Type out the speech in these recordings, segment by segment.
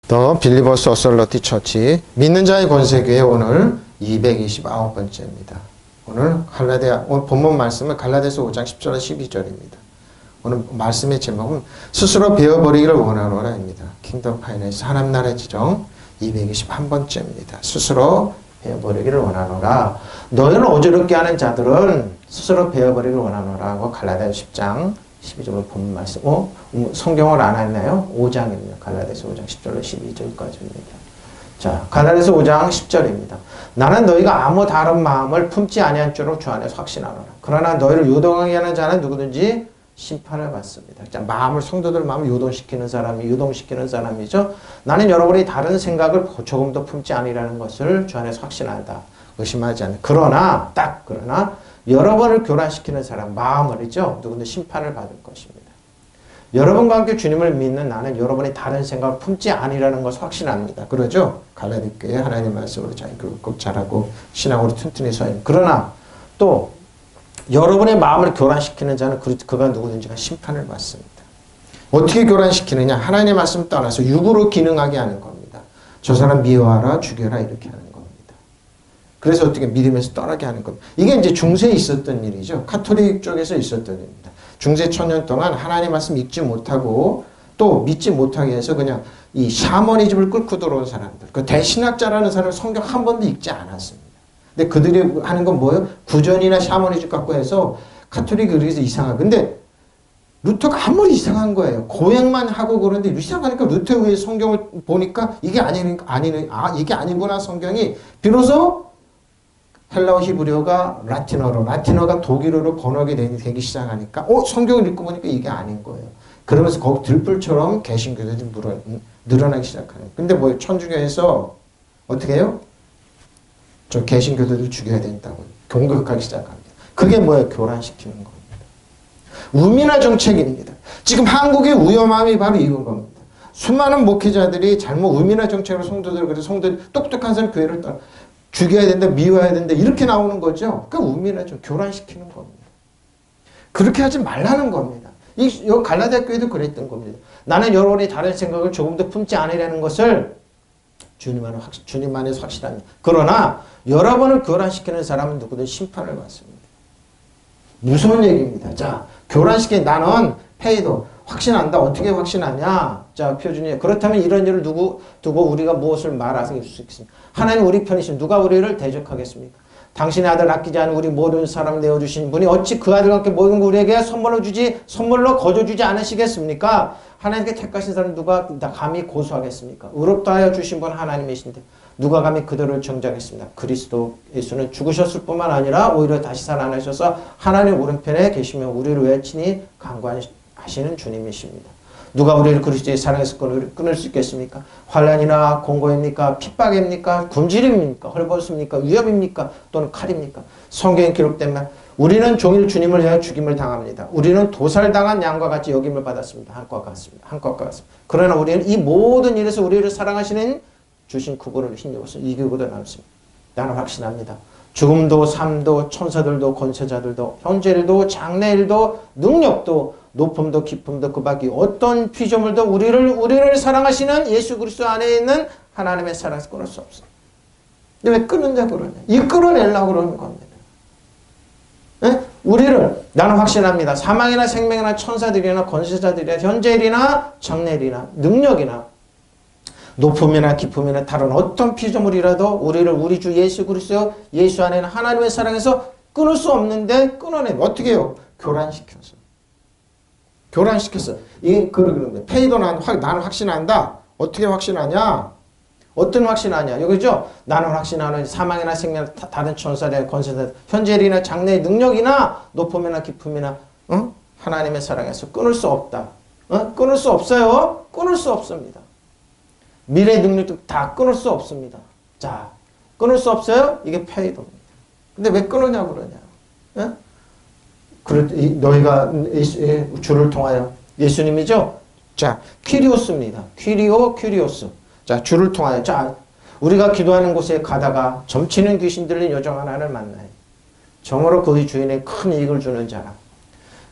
더 빌리버스 어설러티 처치 믿는 자의 권세교회 오늘 229번째입니다. 오늘 오늘 본문 말씀은 갈라디아서 5장 10절에서 12절입니다. 오늘 말씀의 제목은 스스로 베어버리기를 원하노라입니다. 킹덤 파이낸스 하나님 나라의 지정 221번째입니다. 스스로 베어버리기를 원하노라. 너희는 어지럽게 하는 자들은 스스로 베어버리기를 원하노라고 갈라디아서 10장 12절로 본문 말씀. 성경을 안 했나요? 5장입니다. 갈라디아서 5장 10절로 12절까지입니다. 자, 갈라디아서 5장 10절입니다. 나는 너희가 아무 다른 마음을 품지 아니한 줄로 주 안에서 확신하노라. 그러나 너희를 요동하게 하는 자는 누구든지 심판을 받습니다. 자, 성도들 마음을 유동시키는 사람이죠. 나는 여러분이 다른 생각을 조금도 품지 아니라는 것을 주 안에서 확신한다. 의심하지 않는. 그러나 여러분을 교란시키는 사람, 마음을이죠. 누구든지 심판을 받을 것입니다. 여러분과 함께 주님을 믿는 나는 여러분이 다른 생각을 품지 아니라는 것을 확신합니다. 그러죠? 갈라디아 교회 하나님 말씀으로 잘 꼭 잘하고 신앙으로 튼튼히 서야 합니다. 그러나 또 여러분의 마음을 교란시키는 자는 그가 누구든지가 심판을 받습니다. 어떻게 교란시키느냐? 하나님의 말씀 떠나서 육으로 기능하게 하는 겁니다. 저 사람 미워하라, 죽여라 이렇게 하는 겁니다. 그래서 어떻게 믿음에서 떠나게 하는 겁니다. 이게 이제 중세에 있었던 일이죠. 카톨릭 쪽에서 있었던 일입니다. 중세 1000년 동안 하나님 말씀 읽지 못하고 또 믿지 못하게 해서 그냥 이 샤머니즘을 끌고 들어온 사람들. 그 대신학자라는 사람은 성경 한 번도 읽지 않았습니다. 근데 그들이 하는 건 뭐예요? 구전이나 샤머니즘 갖고 해서 카톨릭이 그래서 이상하고. 근데 루터가 아무리 이상한 거예요. 고행만 하고 그러는데 이상하니까 루터의 성경을 보니까 이게 이게 아니구나 성경이. 비로소 헬라어 히브리어가 라틴어가 독일어로 번역이 되기 시작하니까 성경을 읽고 보니까 이게 아닌 거예요. 그러면서 거기 들불처럼 개신교들이 늘어나기 시작하는 거예요. 근데 뭐 천주교에서 어떻게 해요? 저 개신교들을 죽여야 된다고 공격하기 시작합니다. 그게 뭐예요? 교란시키는 겁니다. 우민화 정책입니다. 지금 한국의 위험함이 바로 이건 겁니다. 수많은 목회자들이 잘못 우민화 정책으로 성도들이 똑똑한 사람 교회를 떠나 죽여야 된다, 미워야 된다 이렇게 나오는 거죠. 그러니까 우민화 좀 교란시키는 겁니다. 그렇게 하지 말라는 겁니다. 이 갈라디아 교회도 그랬던 겁니다. 나는 여러분이 다른 생각을 조금도 품지 않으려는 것을 주님 안에서 확실합니다. 그러나 여러분을 교란시키는 사람은 누구든 심판을 받습니다. 무서운 얘기입니다. 자, 교란시킨 나는 페이도 확신한다. 어떻게 확신하냐? 자, 표준이 그렇다면 이런 일을 두고 우리가 무엇을 말할 수 있겠습니까? 하나님 우리 편이신 누가 우리를 대적하겠습니까? 당신의 아들 아끼지 않은 우리 모든 사람 내어주신 분이 어찌 그 아들과 함께 모든 걸 우리에게 선물로 거저주지 않으시겠습니까? 하나님께 택하신 사람 누가 감히 고소하겠습니까? 의롭다 하여 주신 분 하나님이신데 누가 감히 그들을 정죄하겠습니까? 그리스도 예수는 죽으셨을 뿐만 아니라 오히려 다시 살아나셔서 하나님 오른편에 계시며 우리를 외친히 강구하시는 주님이십니다. 누가 우리를 그리스도의 사랑에서 끊을 수 있겠습니까? 환난이나 공고입니까? 핍박입니까? 굶주림입니까? 헐벗습니까? 위협입니까? 또는 칼입니까? 성경에 기록된 말 우리는 종일 주님을 위하여 죽임을 당합니다. 우리는 도살당한 양과 같이 여김을 받았습니다. 한과 같습니다. 그러나 우리는 이 모든 일에서 우리를 사랑하시는 주신 그분을 힘입어서 이기고도 남습니다. 나는 확신합니다. 죽음도 삶도 천사들도 권세자들도 현재일도 장래일도 능력도 높음도 깊음도 그 밖에 어떤 피조물도 우리를 사랑하시는 예수 그리스도 안에 있는 하나님의 사랑에서 끊을 수 없어요. 근데 왜 끊느냐 그러냐. 이 끊어내려고 그러는 겁니다. 네? 나는 확신합니다. 사망이나 생명이나 천사들이나 권세자들이나 현재일이나 장래일이나 능력이나 높음이나 깊음이나 다른 어떤 피조물이라도 우리 주 예수 그리스도 예수 안에 있는 하나님의 사랑에서 끊을 수 없는데 끊어내면 어떻게 해요? 교란시켰어. 그러는 거예요. 페이도 나는 확신한다. 어떻게 확신하냐? 어떤 확신하냐? 여기죠? 나는 확신하는 사망이나 생명, 다른 천사들, 권세들, 현재일이나 장래의 능력이나 높음이나 깊음이나 하나님의 사랑에서 끊을 수 없다. 끊을 수 없어요? 끊을 수 없습니다. 미래의 능력도 다 끊을 수 없습니다. 자, 끊을 수 없어요? 이게 페이도입니다. 근데 왜 끊으냐고 그러냐? 너희가 주를 통하여 예수님이죠? 자, 퀴리오스입니다. 퀴리오스. 자, 주를 통하여. 자, 우리가 기도하는 곳에 가다가 점치는 귀신 들린 여종 하나를 만나요. 정으로 그의 주인에 큰 이익을 주는 자라.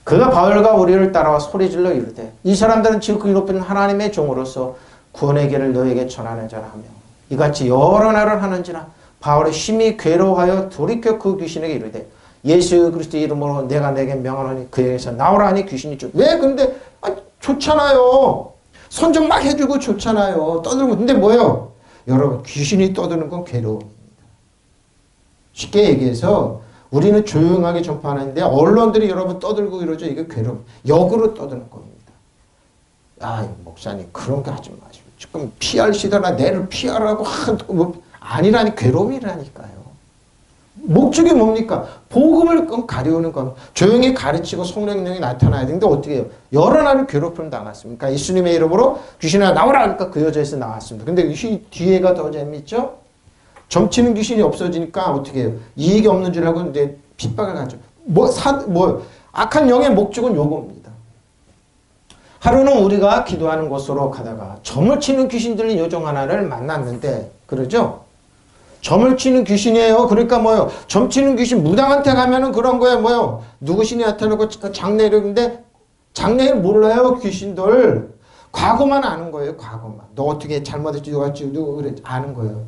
그가 바울과 우리를 따라와 소리질러 이르되 이 사람들은 지극히 높은 하나님의 종으로서 구원의 길을 너에게 전하는 자라 하며 이같이 여러 날을 하는지라 바울이 심히 괴로워하여 돌이켜 그 귀신에게 이르되 예수 그리스도 이름으로 내가 내게 명하노니 그에게서 나오라 하니 귀신이 왜 근데 좋잖아요. 선전 막 해주고 좋잖아요. 떠들고 근데 뭐예요? 여러분 귀신이 떠드는 건 괴로움입니다. 쉽게 얘기해서 우리는 조용하게 전파하는데 언론들이 여러분 떠들고 이러죠. 이게 괴로움. 역으로 떠드는 겁니다. 목사님 그런 거 하지 마시고 지금 피하시더라 내를 피하라고 아니라니 괴로움이라니까요. 목적이 뭡니까? 복음을 가려우는 건 조용히 가르치고 성령이 나타나야 되는데 어떻게 해요? 여러 날을 괴롭힘을 당했습니까? 예수님의 이름으로 귀신아 나오라 하니까 그 여자에서 나왔습니다. 근데 이 뒤에가 더 재밌죠? 점치는 귀신이 없어지니까 어떻게 해요? 이익이 없는 줄 알고 이제 핍박을 가죠. 악한 영의 목적은 요겁니다. 하루는 우리가 기도하는 곳으로 가다가 점을 치는 귀신 들린 요정 하나를 만났는데 그러죠? 점을 치는 귀신이에요. 그러니까 뭐요? 점 치는 귀신 무당한테 가면은 그런 거예요. 뭐요? 누구 신이 나타나고 장례일인데 장례일 몰라요. 귀신들. 과거만 아는 거예요. 과거만. 너 어떻게 잘못했지 누가 그래 아는 거예요.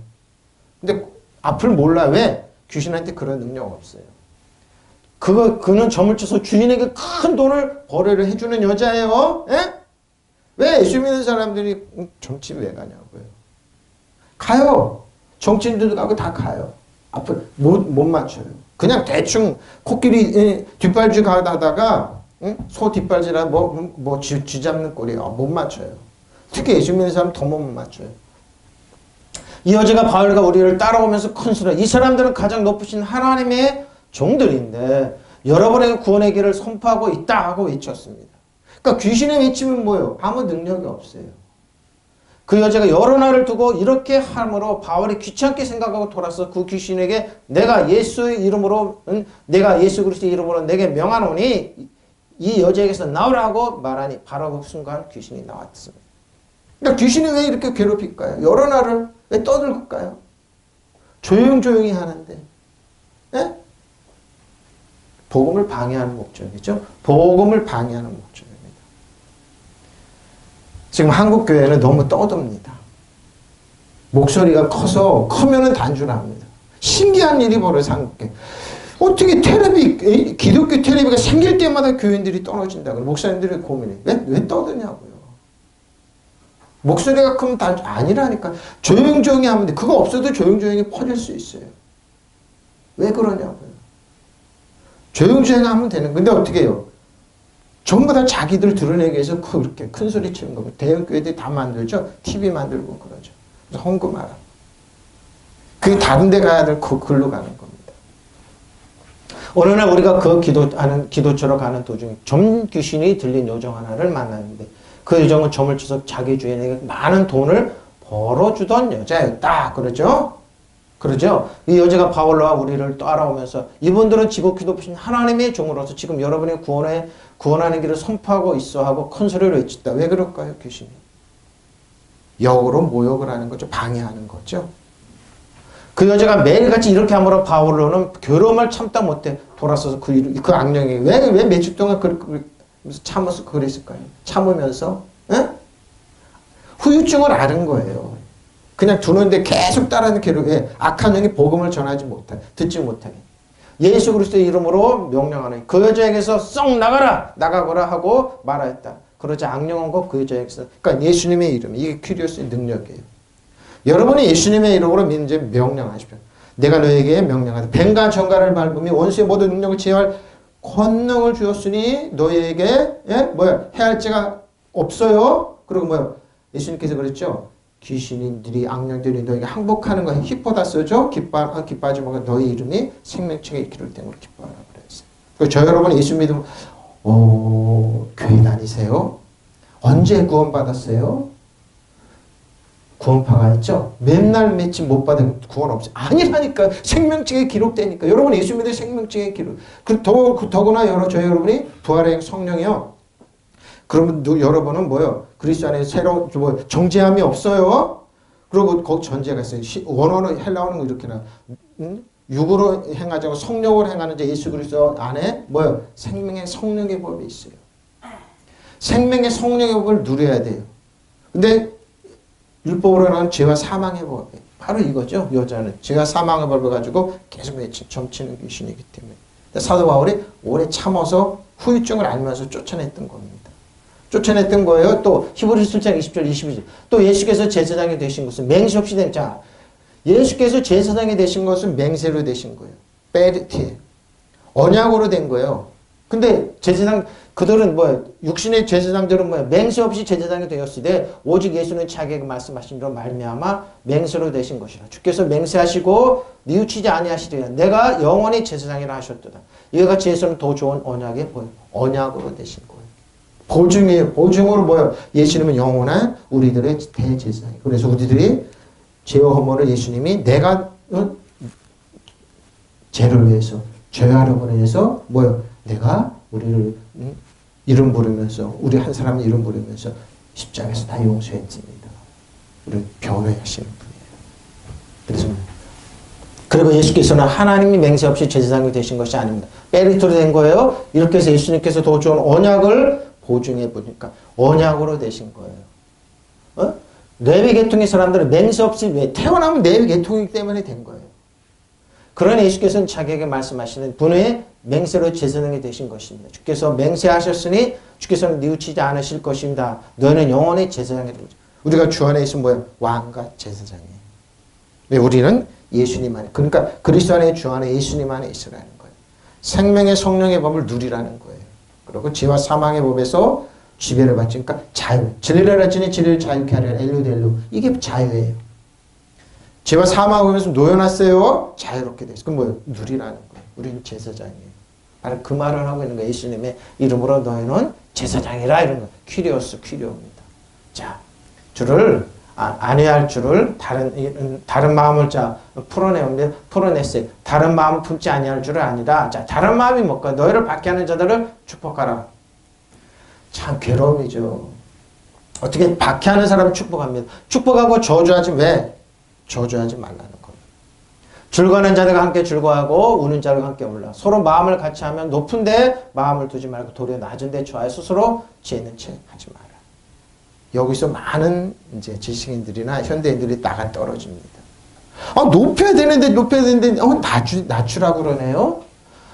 근데 앞을 몰라. 왜? 귀신한테 그런 능력 없어요. 그는 점을 쳐서 주인에게 큰 돈을 벌이를 해주는 여자예요. 예? 왜 예수 믿는 사람들이 점집 왜 가냐고요. 가요. 정치인들도 가고 다 가요. 앞을 못 맞춰요. 그냥 대충 코끼리 뒷발질 가다가 소 뒷발질이라 쥐 잡는 꼴이에요. 못 맞춰요. 특히 예수 믿는 사람 더 못 맞춰요. 이 여자가 바울과 우리를 따라오면서 큰 소리 이 사람들은 가장 높으신 하나님의 종들인데 여러분의 구원의 길을 선포하고 있다 하고 외쳤습니다. 그러니까 귀신의 외침은 뭐예요? 아무 능력이 없어요. 그 여자가 여러 날을 두고 이렇게 함으로 바울이 귀찮게 생각하고 돌아서 그 귀신에게 내가 예수의 이름으로 내가 예수 그리스도의 이름으로 내게 명하노니 이 여자에게서 나오라고 말하니 바로 그 순간 귀신이 나왔습니다. 그러니까 귀신이 왜 이렇게 괴롭힐까요? 여러 날을 왜 떠들까요? 조용조용히 하는데 예? 복음을 방해하는 목적이죠. 복음을 방해하는 목적입니다. 지금 한국 교회는 너무 떠듭니다. 목소리가 크면은 단순합니다. 신기한 일이 벌어서 한국교회. 어떻게 기독교 텔레비가 생길 때마다 교인들이 떨어진다고 목사님들이 고민해. 왜 떠드냐고요. 목소리가 크면 아니라니까. 조용조용히 하면 돼. 그거 없어도 조용조용히 퍼질 수 있어요. 왜 그러냐고요. 조용조용히 하면 되는. 근데 어떻게 해요? 전부 다 자기들 드러내기 위해서 그렇게 큰 소리 치는 겁니다. 대형 교회들이 다 만들죠. TV 만들고 그러죠. 그래서 헌금하라. 그게 다른 데 가야 될 글로 가는 겁니다. 어느 날 우리가 그 기도처로 가는 도중에 점 귀신이 들린 요정 하나를 만났는데 그 여정은 점을 쳐서 자기 주인에게 많은 돈을 벌어주던 여자였다. 그러죠? 그러죠? 이 여자가 바울과 우리를 따라오면서 이분들은 지극히 높으신 하나님의 종으로서 지금 여러분의 구원하는 길을 선포하고 있어 하고 큰 소리로 외쳤다. 왜 그럴까요? 귀신이. 역으로 모욕을 하는 거죠. 방해하는 거죠. 그 여자가 매일같이 이렇게 함으로 바울로는 괴로움을 참다 못해 돌아서서 그 악령이 왜 며칠 동안 참아서 그랬을까요? 참으면서 후유증을 앓은 거예요. 그냥 두는데 계속 따르는 괴로움에 악한 영이 복음을 전하지 못하게 듣지 못하게 예수 그리스도의 이름으로 명령하는 그 여자에게서 썩 나가거라 하고 말하였다. 그러자 악령은 그 여자에게서 그러니까 예수님의 이름 이게 큐리오스의 능력이에요. 여러분이 예수님의 이름으로 믿는 자 명령하십시오. 내가 너에게 명령하다. 뱀과 정갈을 밟으며 원수의 모든 능력을 제어할 권능을 주었으니 너희에게 해할 죄가 없어요. 그리고 예수님께서 그랬죠. 귀신들이 악령들이 너에게 항복하는 거에 히포다스죠. 기뻐하지 말고 너희 이름이 생명책에 있기를 때문에 기뻐하라 그랬어요. 저 여러분 예수 믿으면 교회 다니세요? 언제 구원받았어요? 구원파가 있죠? 맨날 맺힌 못 받은 구원 없어요. 아니라니까. 생명책에 기록되니까. 여러분 예수 믿을 생명책에 기록. 더구나 저 여러분이 부활의 성령이요. 그러면 여러분은 그리스도 안에 새로 정죄함이 없어요. 그리고 거기 전제가 있어요. 원어는 헬라어는 이렇게나 육으로 행하지 않고 성령으로 행하는 자 예수 그리스도 안에 생명의 성령의 법이 있어요. 생명의 성령의 법을 누려야 돼요. 근데 율법으로는 죄와 사망의 법. 바로 이거죠. 여자는 죄와 사망의 법을 가지고 계속 점치는 귀신이기 때문에. 사도 바울이 오래 참아서 후유증을 알면서 쫓아냈던 겁니다. 쫓아냈던 거예요. 또 히브리서 7장 20절 22절. 또 예수께서 제사장이 되신 것은 맹세 없이 된 자. 예수께서 제사장이 되신 것은 맹세로 되신 거예요. 페리티. 언약으로 된 거예요. 근데 제사장 그들은 뭐야? 육신의 제사장들은 뭐야? 맹세 없이 제사장이 되었으되 오직 예수는 자기가 말씀하신 대로 말미암아 맹세로 되신 것이라. 주께서 맹세하시고 뉘우치지 아니하시리라. 내가 영원히 제사장이라 하셨도다. 이와 같이 예수는 더 좋은 언약의 언약으로 되신 거예요. 보증이에요. 보증으로 뭐야? 예수님은 영원한 우리들의 대제사장이에요. 그래서 우리들이 죄와 허물을 예수님이 내가 죄를 위해서 죄하려고 해서 뭐야? 내가 우리를 이름 부르면서 우리 한 사람의 이름 부르면서 십자가에서 다 용서했습니다. 우리를 변호하시는 분이에요. 그리고 예수께서는 하나님이 맹세 없이 제사장이 되신 것이 아닙니다. 페리토로 된 거예요. 이렇게 해서 예수님께서 더 좋은 언약을 보증해 보니까 언약으로 되신 거예요. 레위 계통의 사람들은 맹세 없이 왜 태어나면 레위 계통이기 때문에 된 거예요. 그러나 예수께서는 자기에게 말씀하시는 분의 맹세로 제사장이 되신 것입니다. 주께서 맹세하셨으니 주께서는 뉘우치지 않으실 것입니다. 너희는 영원히 제사장이 되죠. 우리가 주 안에 있으면 뭐예요? 왕과 제사장이에요. 왜 우리는 예수님 안에, 그러니까 그리스도 안에 주 안에 예수님 안에 있으라는 거예요. 생명의 성령의 법을 누리라는 거예요. 그리고 죄와 사망의 법에서 지배를 받지. 그러니까 자유. 진리를 알았으니 진리를 자유케 하리라. 엘루델루. 이게 자유예요. 죄와 사망의 법에서 놓여놨어요. 자유롭게 됐어요. 그럼 뭐예요? 누리라는 거예요. 우리는 제사장이에요. 바로 그 말을 하고 있는 거예요. 예수님의 이름으로 너희는 제사장이라 이런 거. 퀴리오스, 퀴리오입니다. 자, 주를 안위할 줄을 다른 마음을 풀어냈어요. 다른 마음 품지 아니할 줄을 아니라. 자, 다른 마음이 뭘까? 너희를 박해하는 자들을 축복하라. 참 괴로움이죠. 어떻게 박해하는 사람을 축복합니다. 축복하고 저주하지 왜? 저주하지 말라는 겁니다. 즐거워하는 자들과 함께 즐거워하고 우는 자들과 함께 울라. 서로 마음을 같이 하면 높은데 마음을 두지 말고 도리어 낮은 데 처하여 스스로 지혜 있는 체 하지 마라. 여기서 많은 이제 지식인들이나 현대인들이 나가 떨어집니다. 높여야 되는데 낮추라고 그러네요.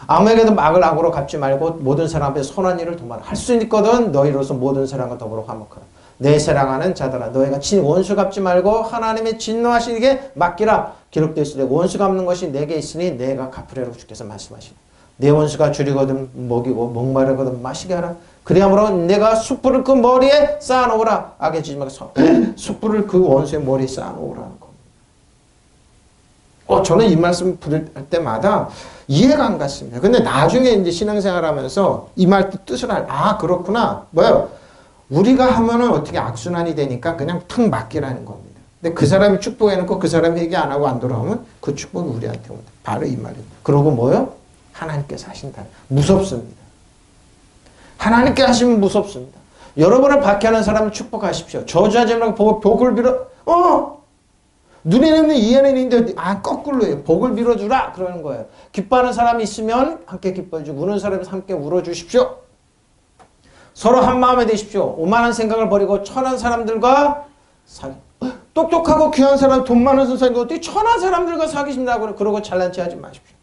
아무에게도 막을 악으로 갚지 말고 모든 사람 앞에 선한 일을 도모하라. 할 수 있거든 너희로서 모든 사람과 더불어 화목하라. 내 사랑하는 자들아 너희가 원수 갚지 말고 하나님의 진노하시기에 맡기라. 기록되어 있으되 원수 갚는 것이 내게 있으니 내가 갚으리라고 주께서 말씀하시니 내 원수가 줄이거든 먹이고 목마르거든 마시게 하라. 그리하므로 내가 숯불을 그 머리에 쌓아놓으라. 악에 지지 말고 숯불을 그 원수의 머리에 쌓아놓으라는 겁니다. 저는 이 말씀 들을 때마다 이해가 안 갔습니다. 근데 나중에 이제 신앙생활 하면서 이 말 뜻을 그렇구나. 뭐요? 우리가 하면은 어떻게 악순환이 되니까 그냥 탁 맡기라는 겁니다. 근데 그 사람이 축복해놓고 그 사람이 회개 안 하고 안 돌아오면 그 축복이 우리한테 온다. 바로 이 말입니다. 그러고 뭐요? 하나님께서 하신다. 무섭습니다. 하나님께 하시면 무섭습니다. 여러분을 박해하는 사람을 축복하십시오. 저주하지 말고 복을 빌어. 눈에는 있는 이해는 있는데 거꾸로 해요. 복을 빌어주라 그러는 거예요. 기뻐하는 사람이 있으면 함께 기뻐해주고 우는 사람이 함께 울어주십시오. 서로 한 마음에 되십시오. 오만한 생각을 버리고 천한 사람들과 똑똑하고 귀한 사람, 돈 많은 사람이 어떻게 천한 사람들과 사귀신다고 그러고 잘난 체 하지 마십시오.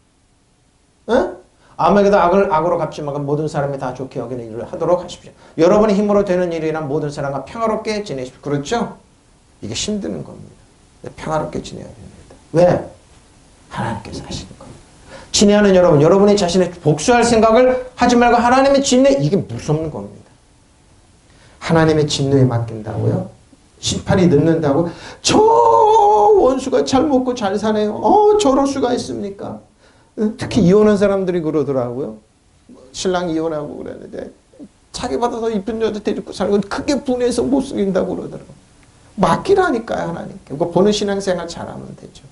아무에게도 악으로 갚지 말고 모든 사람이 다 좋게 여기는 일을 하도록 하십시오. 여러분의 힘으로 되는 일이란 모든 사람과 평화롭게 지내십시오. 그렇죠? 이게 힘드는 겁니다. 평화롭게 지내야 됩니다. 왜? 하나님께서 하시는 겁니다. 친애하는 여러분, 여러분이 자신의 복수할 생각을 하지 말고 하나님의 진노에 이게 무섭는 겁니다. 하나님의 진노에 맡긴다고요? 심판이 늦는다고? 저 원수가 잘 먹고 잘 사네요. 저럴 수가 있습니까? 특히 이혼한 사람들이 그러더라고요. 신랑 이혼하고 그러는데 자기 받아서 이쁜 여자 데리고 살고 크게 분해서 못 쓰긴다고 그러더라고요. 맡기라니까요, 하나님께. 그거 보는 신앙생활 잘하면 되죠.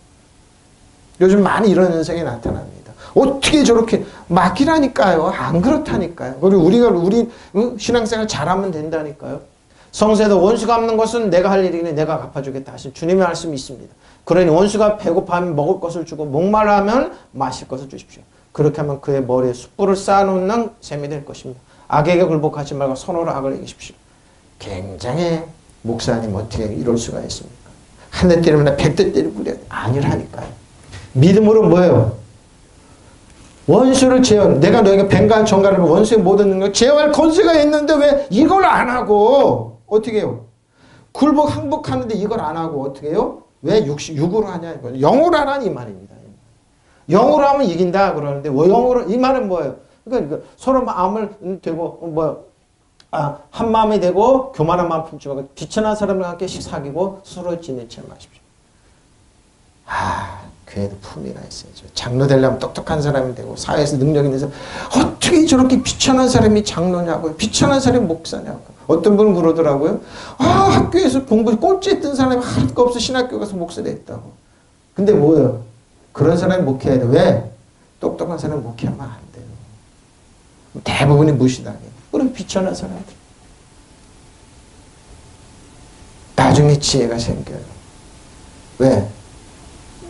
요즘 많이 이런 현상이 나타납니다. 어떻게 저렇게 맡기라니까요. 안 그렇다니까요. 그리고 우리 신앙생활 잘하면 된다니까요. 성세도 원수 갚는 것은 내가 할 일이니 내가 갚아주겠다 하신 주님의 말씀이 있습니다. 그러니 원수가 배고파하면 먹을 것을 주고 목마르면 마실 것을 주십시오. 그렇게 하면 그의 머리에 숯불을 쌓아놓는 셈이 될 것입니다. 악에게 굴복하지 말고 선으로 악을 이기십시오. 굉장히 목사님 어떻게 이럴 수가 있습니까? 한 대 때리면 100대 때리고 그래. 아니라니까요. 믿음으로 뭐예요? 원수를 제어, 내가 너에게 뱅간 정갈을 원수의 모든 능력 제어할 권세가 있는데 왜 이걸 안 하고 어떻게 해요? 굴복 항복하는데 이걸 안 하고 어떻게 해요? 왜 육으로 하냐? 영으로 하라는 이 말입니다. 영으로 하면 이긴다 그러는데 영으로 이 말은 뭐예요? 그러니까 서로 마음을 되고 한 마음이 되고 교만한 마음 품지 말고 비천한 사람과 함께 사귀고 서로 지내 채 마십시오. 교회도 품위가 있어야죠. 장로 되려면 똑똑한 사람이 되고 사회에서 능력 있는 사람 어떻게 저렇게 비천한 사람이 장로냐고요. 비천한 사람이 목사냐고. 어떤 분은 그러더라고요. 학교에서 공부 꼴찌했던 사람이 하나도 없어 신학교 가서 목사 됐다고. 근데 뭐예요? 그런 사람이 목회해야 돼. 왜? 똑똑한 사람이 목회하면 안 돼요. 대부분이 무시당해요. 그럼 비천한 사람들. 나중에 지혜가 생겨요. 왜?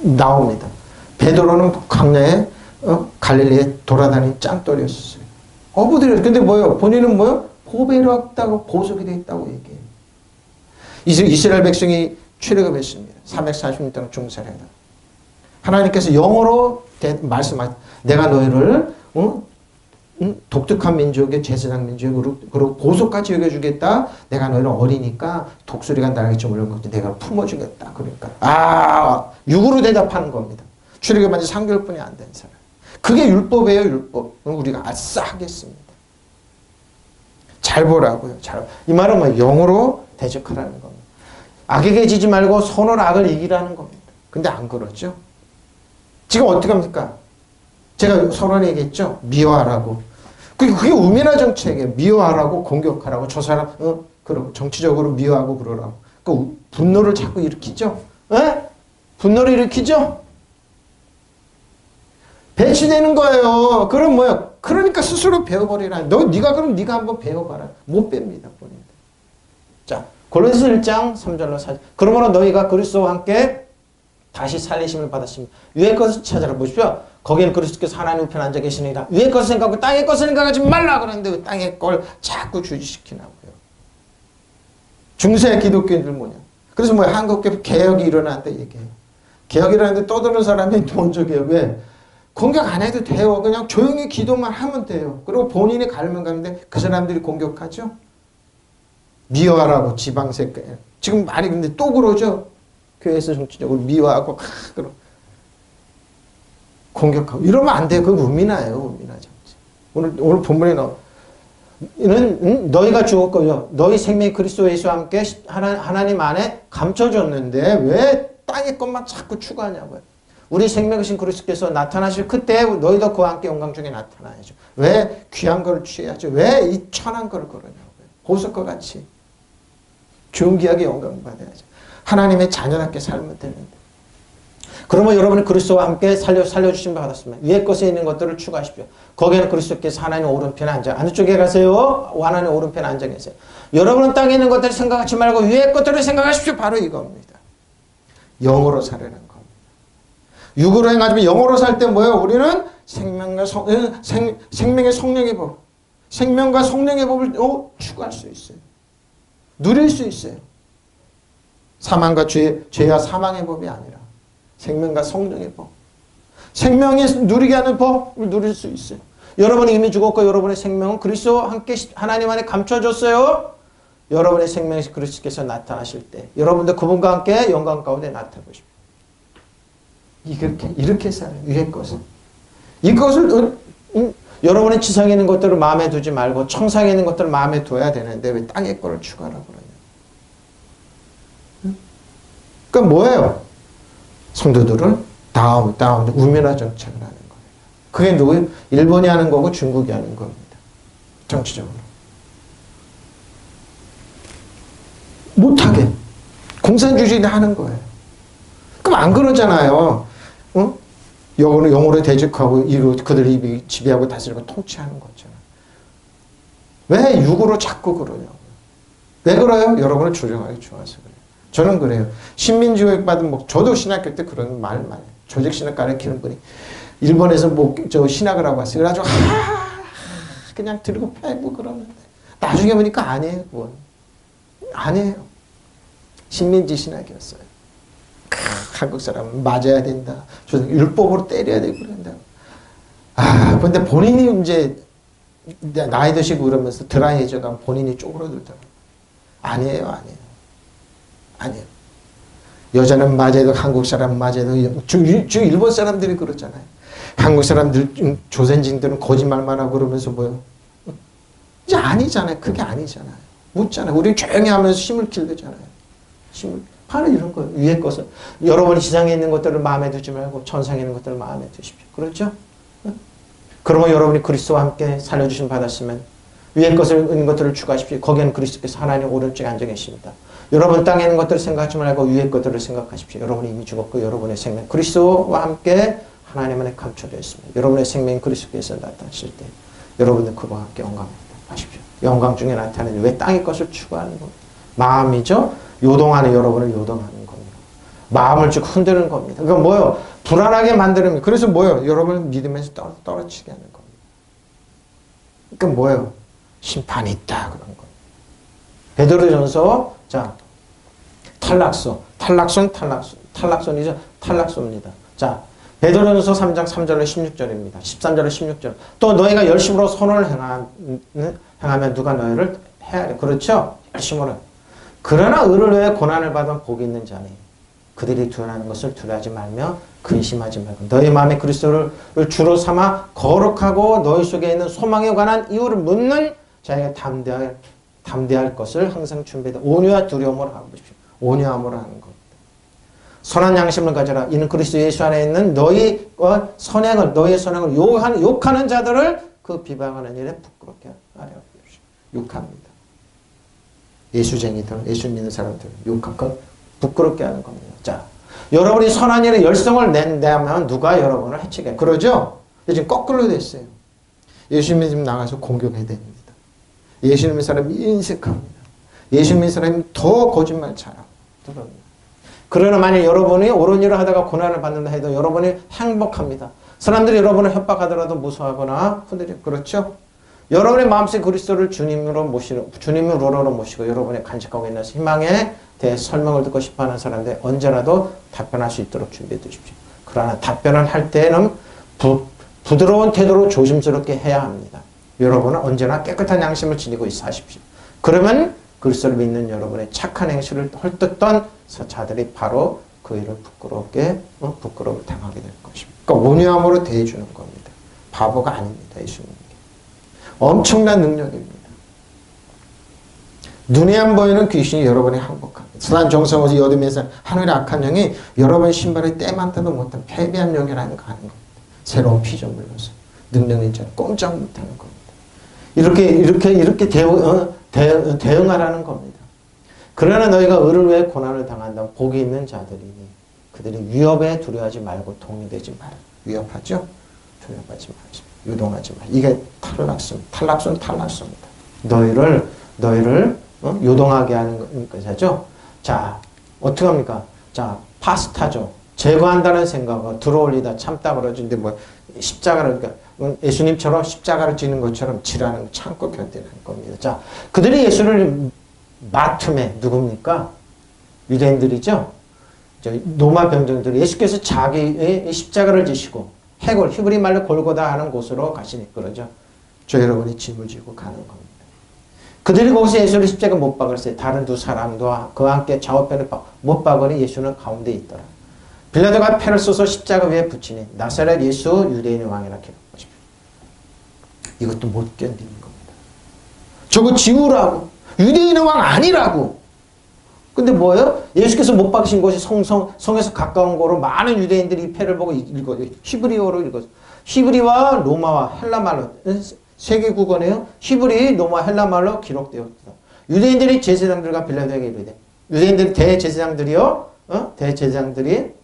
나옵니다. 베드로는 광야에 갈릴리에 돌아다니는 짱돌이었어요. 어부들이 근데 뭐예요? 본인은 뭐예요? 보배롭다고 보석이 되어 있다고 얘기해요. 이스라엘 백성이 출애굽했습니다. 340년 동안 중살해다. 하나님께서 영어로 말씀하셨다. 내가 너희를 독특한 민족의 제사장 민족으로 그리고 보석같이 여겨주겠다. 내가 너희를 어리니까 독수리가 날개 좀 올려놓고 내가 품어주겠다. 그러니까 육으로 대답하는 겁니다. 출애굽한 지 3개월뿐이 안 된 사람. 그게 율법이에요. 율법. 우리가 아싸 하겠습니다. 잘 보라고요. 이 말은 뭐 영으로 대적하라는 겁니다. 악에게 지지 말고 선으로 악을 이기라는 겁니다. 근데 안 그러죠. 지금 어떻게 합니까? 제가 서론에 얘기했죠. 미워하라고. 그게 우민화 정책이에요. 미워하라고 공격하라고 저 사람 그러고 정치적으로 미워하고 그러라고. 그 분노를 자꾸 일으키죠. 분노를 일으키죠. 배치되는 거예요. 그럼 뭐야? 그러니까 스스로 배워버리라. 네가 그럼 네가 한번 배워봐라. 못 뺍니다. 본인들. 자, 골로새서 1장 3절로 4절. 그러므로 너희가 그리스도와 함께 다시 살리심을 받았습니다. 위의 것을 찾아라 보십시오. 거기는 그리스도께서 하나님 우편에 앉아 계시니라. 위의 것을 생각하고 땅의 것을 생각하지 말라 그러는데 왜 땅의 걸 자꾸 주지시키나고요. 중세 기독교인들 뭐냐. 그래서 뭐 한국교 개혁이 일어난다 얘기해요. 개혁이 일어났는데 떠드는 사람이 먼저 개혁. 왜? 공격 안 해도 돼요. 그냥 조용히 기도만 하면 돼요. 그리고 본인이 가면 가는데 그 사람들이 공격하죠. 미워하라고 지방색. 지금 많이 근데 또 그러죠. 교회에서 정치적으로 미워하고 그럼 공격하고 이러면 안 돼요. 그건 우민화예요. 우민화 정치. 오늘 본문에 이는 너희가 죽었고요. 너희 생명이 그리스도 예수와 함께 하나님 안에 감춰졌는데 왜 땅의 것만 자꾸 추구하냐고요. 우리 생명이신 그리스도께서 나타나실 그때 너희도 그와 함께 영광 중에 나타나야죠. 왜 귀한 걸 취해야죠. 왜 이 천한 걸 걸으냐고요. 보석과 같이 좋은 귀하게 영광 받아야죠. 하나님의 자녀답게 살면 되는데. 그러면 여러분이 그리스도와 함께 살려주신 바 받았습니다. 위에 것에 있는 것들을 추구하십시오. 거기에는 그리스도께서 하나님 오른편에 앉아. 어느 쪽에 가세요? 하나님 오른편에 앉아 계세요. 여러분은 땅에 있는 것들을 생각하지 말고 위에 것들을 생각하십시오. 바로 이겁니다. 영으로 살아라는 겁니다. 육으로 행하지만 영으로 살 때 뭐예요? 우리는 생명의 성령의 법. 생명과 성령의 법을 추구할 수 있어요. 누릴 수 있어요. 사망과 죄와 사망의 법이 아니라 생명과 성령의 법. 생명이 누리게 하는 법을 누릴 수 있어요. 여러분이 이미 죽었고 여러분의 생명은 그리스도와 함께 하나님 안에 감춰졌어요. 여러분의 생명이 그리스도께서 나타나실 때 여러분도 그분과 함께 영광 가운데 나타나십시오. 이렇게 살아요. 위의 것은. 이것을 여러분의 지상에 있는 것들을 마음에 두지 말고 청상에 있는 것들을 마음에 둬야 되는데 왜 땅의 거를 추구하라고 그러냐. 그러니까 뭐예요? 성도들은 다운 우민화 정책을 하는 거예요. 그게 누구예요? 일본이 하는 거고 중국이 하는 겁니다. 정치적으로. 못하게. 공산주의를 하는 거예요. 그럼 안 그러잖아요. 영으로 대적하고 그들이 지배하고 다스리고 통치하는 거잖아요. 왜 육으로 자꾸 그러냐고요. 왜 그래요? 여러분을 조정하기 좋아서 그래요. 저는 그래요. 신민주의 받은 저도 신학교 때 그런 말 많이 해요. 조직신학 가르치는 분이 일본에서 신학을 하고 왔어요. 그래가지고 그냥 들고 패고 그러는데 나중에 보니까 아니에요. 그건. 아니에요. 신민지 신학이었어요. 한국 사람은 맞아야 된다. 율법으로 때려야 되고 그런다. 아, 근데 본인이 이제 나이 드시고 그러면서 드라이해져가면 본인이 쪼그러들더라고요. 아니에요. 아니에요. 여자는 맞아도 한국 사람 맞아도 주 일본 사람들이 그렇잖아요. 한국 사람들 조선진들은 거짓말만 하고 그러면서 뭐요? 이제 아니잖아요. 그게 아니잖아요. 묻잖아요. 우리 조용히 하면서 힘을 길르잖아요. 바로 이런 거예요. 위의 것을 여러분이 지상에 있는 것들을 마음에 두지 말고 천상에 있는 것들을 마음에 두십시오. 그렇죠? 그러면 여러분이 그리스도와 함께 살려주심 받았으면 위의 것을 있는 것들을 추구하십시오. 거기에는 그리스도께서 하나님 오른쪽에 앉아 계십니다. 여러분 땅에 있는 것들을 생각하지 말고 위의 것들을 생각하십시오. 여러분이 이미 죽었고 여러분의 생명 그리스도와 함께 하나님 안에 감춰져 있습니다. 여러분의 생명이 그리스도께서 나타나실 때 여러분은 그와 함께 영광하십시오. 영광 중에 나타나는 왜 땅의 것을 추구하는 겁니다. 마음이죠. 요동하는 여러분을 요동하는 겁니다. 마음을 쭉 흔드는 겁니다. 그건 뭐예요? 불안하게 만드는. 그래서 뭐예요? 여러분을 믿음에서 떨어지게 하는 겁니다. 그러니까 뭐예요? 심판이 있다 그런 거예요. 베드로전서 자 탈락손이죠. 탈락손입니다. 자 베드로전서 3장 3절에 16절입니다. 13절에 16절. 또 너희가 열심으로 선을 행하면 누가 너희를 해하려. 그렇죠? 열심으로. 그러나 의를 위해 고난을 받으면 복이 있는 자니 그들이 두려워하는 것을 두려워하지 말며 근심하지 말고 너희 마음에 그리스도를 주로 삼아 거룩하고 너희 속에 있는 소망에 관한 이유를 묻는 자에게 담대할 것을 항상 준비하되 온유와 두려움으로 하고 보십시오. 온유함으로 하는 겁니다. 선한 양심을 가져라. 이는 그리스도 예수 안에 있는 너희의 선행을 욕하는 자들을 그 비방하는 일에 부끄럽게 하려 하십시오. 욕합니다. 예수쟁이들, 예수 믿는 사람들 욕하고 부끄럽게 하는 겁니다. 자, 여러분이 선한 일에 열성을 낸다면 누가 여러분을 해치게 그러죠? 지금 거꾸로 됐어요. 예수 믿으면 나가서 공격해야 됩니다. 예수 믿는 사람이 인색합니다. 예수 믿는 사람이 더 거짓말 잘하고 그럽니다. 그러나 만약 여러분이 옳은 일을 하다가 고난을 받는다 해도 여러분이 행복합니다. 사람들이 여러분을 협박하더라도 무서워하거나 흔들려. 그렇죠? 여러분의 마음속에 그리스도를 주님으로 모시고 여러분의 간직하고 있는 희망에 대해 설명을 듣고 싶어하는 사람들 언제라도 답변할 수 있도록 준비해 두십시오. 그러나 답변을 할 때는 부드러운 태도로 조심스럽게 해야 합니다. 여러분은 언제나 깨끗한 양심을 지니고 있어 하십시오. 그러면 그리스도를 믿는 여러분의 착한 행실을 헐뜯던 자들이 바로 그 일을 부끄러움을 당하게 될 것입니다. 그러니까 온유함으로 대해주는 겁니다. 바보가 아닙니다. 예수님. 엄청난 능력입니다. 눈에 안 보이는 귀신이 여러분의 항복합니다. 선한 정성어지 여둠에서 하늘의 악한 영이 여러분의 신발에 때만타도 못한 패배한 영이라는 거 하는 겁니다. 새로운 피조 물러서 능력인 자는 꼼짝 못하는 겁니다. 이렇게 대응하라는 겁니다. 그러나 너희가 의를 위해 고난을 당한다면 복이 있는 자들이니 그들이 위협에 두려워하지 말고 동요되지 마라. 위협하죠? 두려워하지 마시고 유동하지 마. 이게 탈락손입니다. 너희를 요동하게 하는 것이죠. 자, 어떻게 합니까? 자, 파스타죠. 제거한다는 생각을 들어올리다 참다 그러지. 근데 십자가를, 그러니까 예수님처럼 십자가를 지는 것처럼 지라는 거 참고 견디는 겁니다. 자, 그들이 예수를 마툼에 누굽니까? 유대인들이죠. 로마 병정들이 예수께서 자기의 십자가를 지시고 해골, 히브리 말로 골고다 하는 곳으로 가시니 그러죠. 저 여러분이 짐을 지고 가는 겁니다. 그들이 거기서 예수를 십자가 못 박았어요. 다른 두 사람도 그와 함께 좌우편을 못 박으니 예수는 가운데 있더라. 빌라도가 패를 쏘서 십자가 위에 붙이니 나사렛 예수 유대인의 왕이라 기록하십시오. 이것도 못 견디는 겁니다. 저거 지우라고. 유대인의 왕 아니라고. 근데 뭐예요? 예수께서 못 박으신 곳이 성에서 가까운 곳으로 많은 유대인들이 이 패를 보고 읽어요. 히브리어로 읽었어요. 히브리와 로마와 헬라말로 세계 국어네요. 히브리, 로마, 헬라말로 기록되었다. 유대인들이 제사장들과 빌라도에게 이르되 유대인들 대제사장들이요. 대제사장들이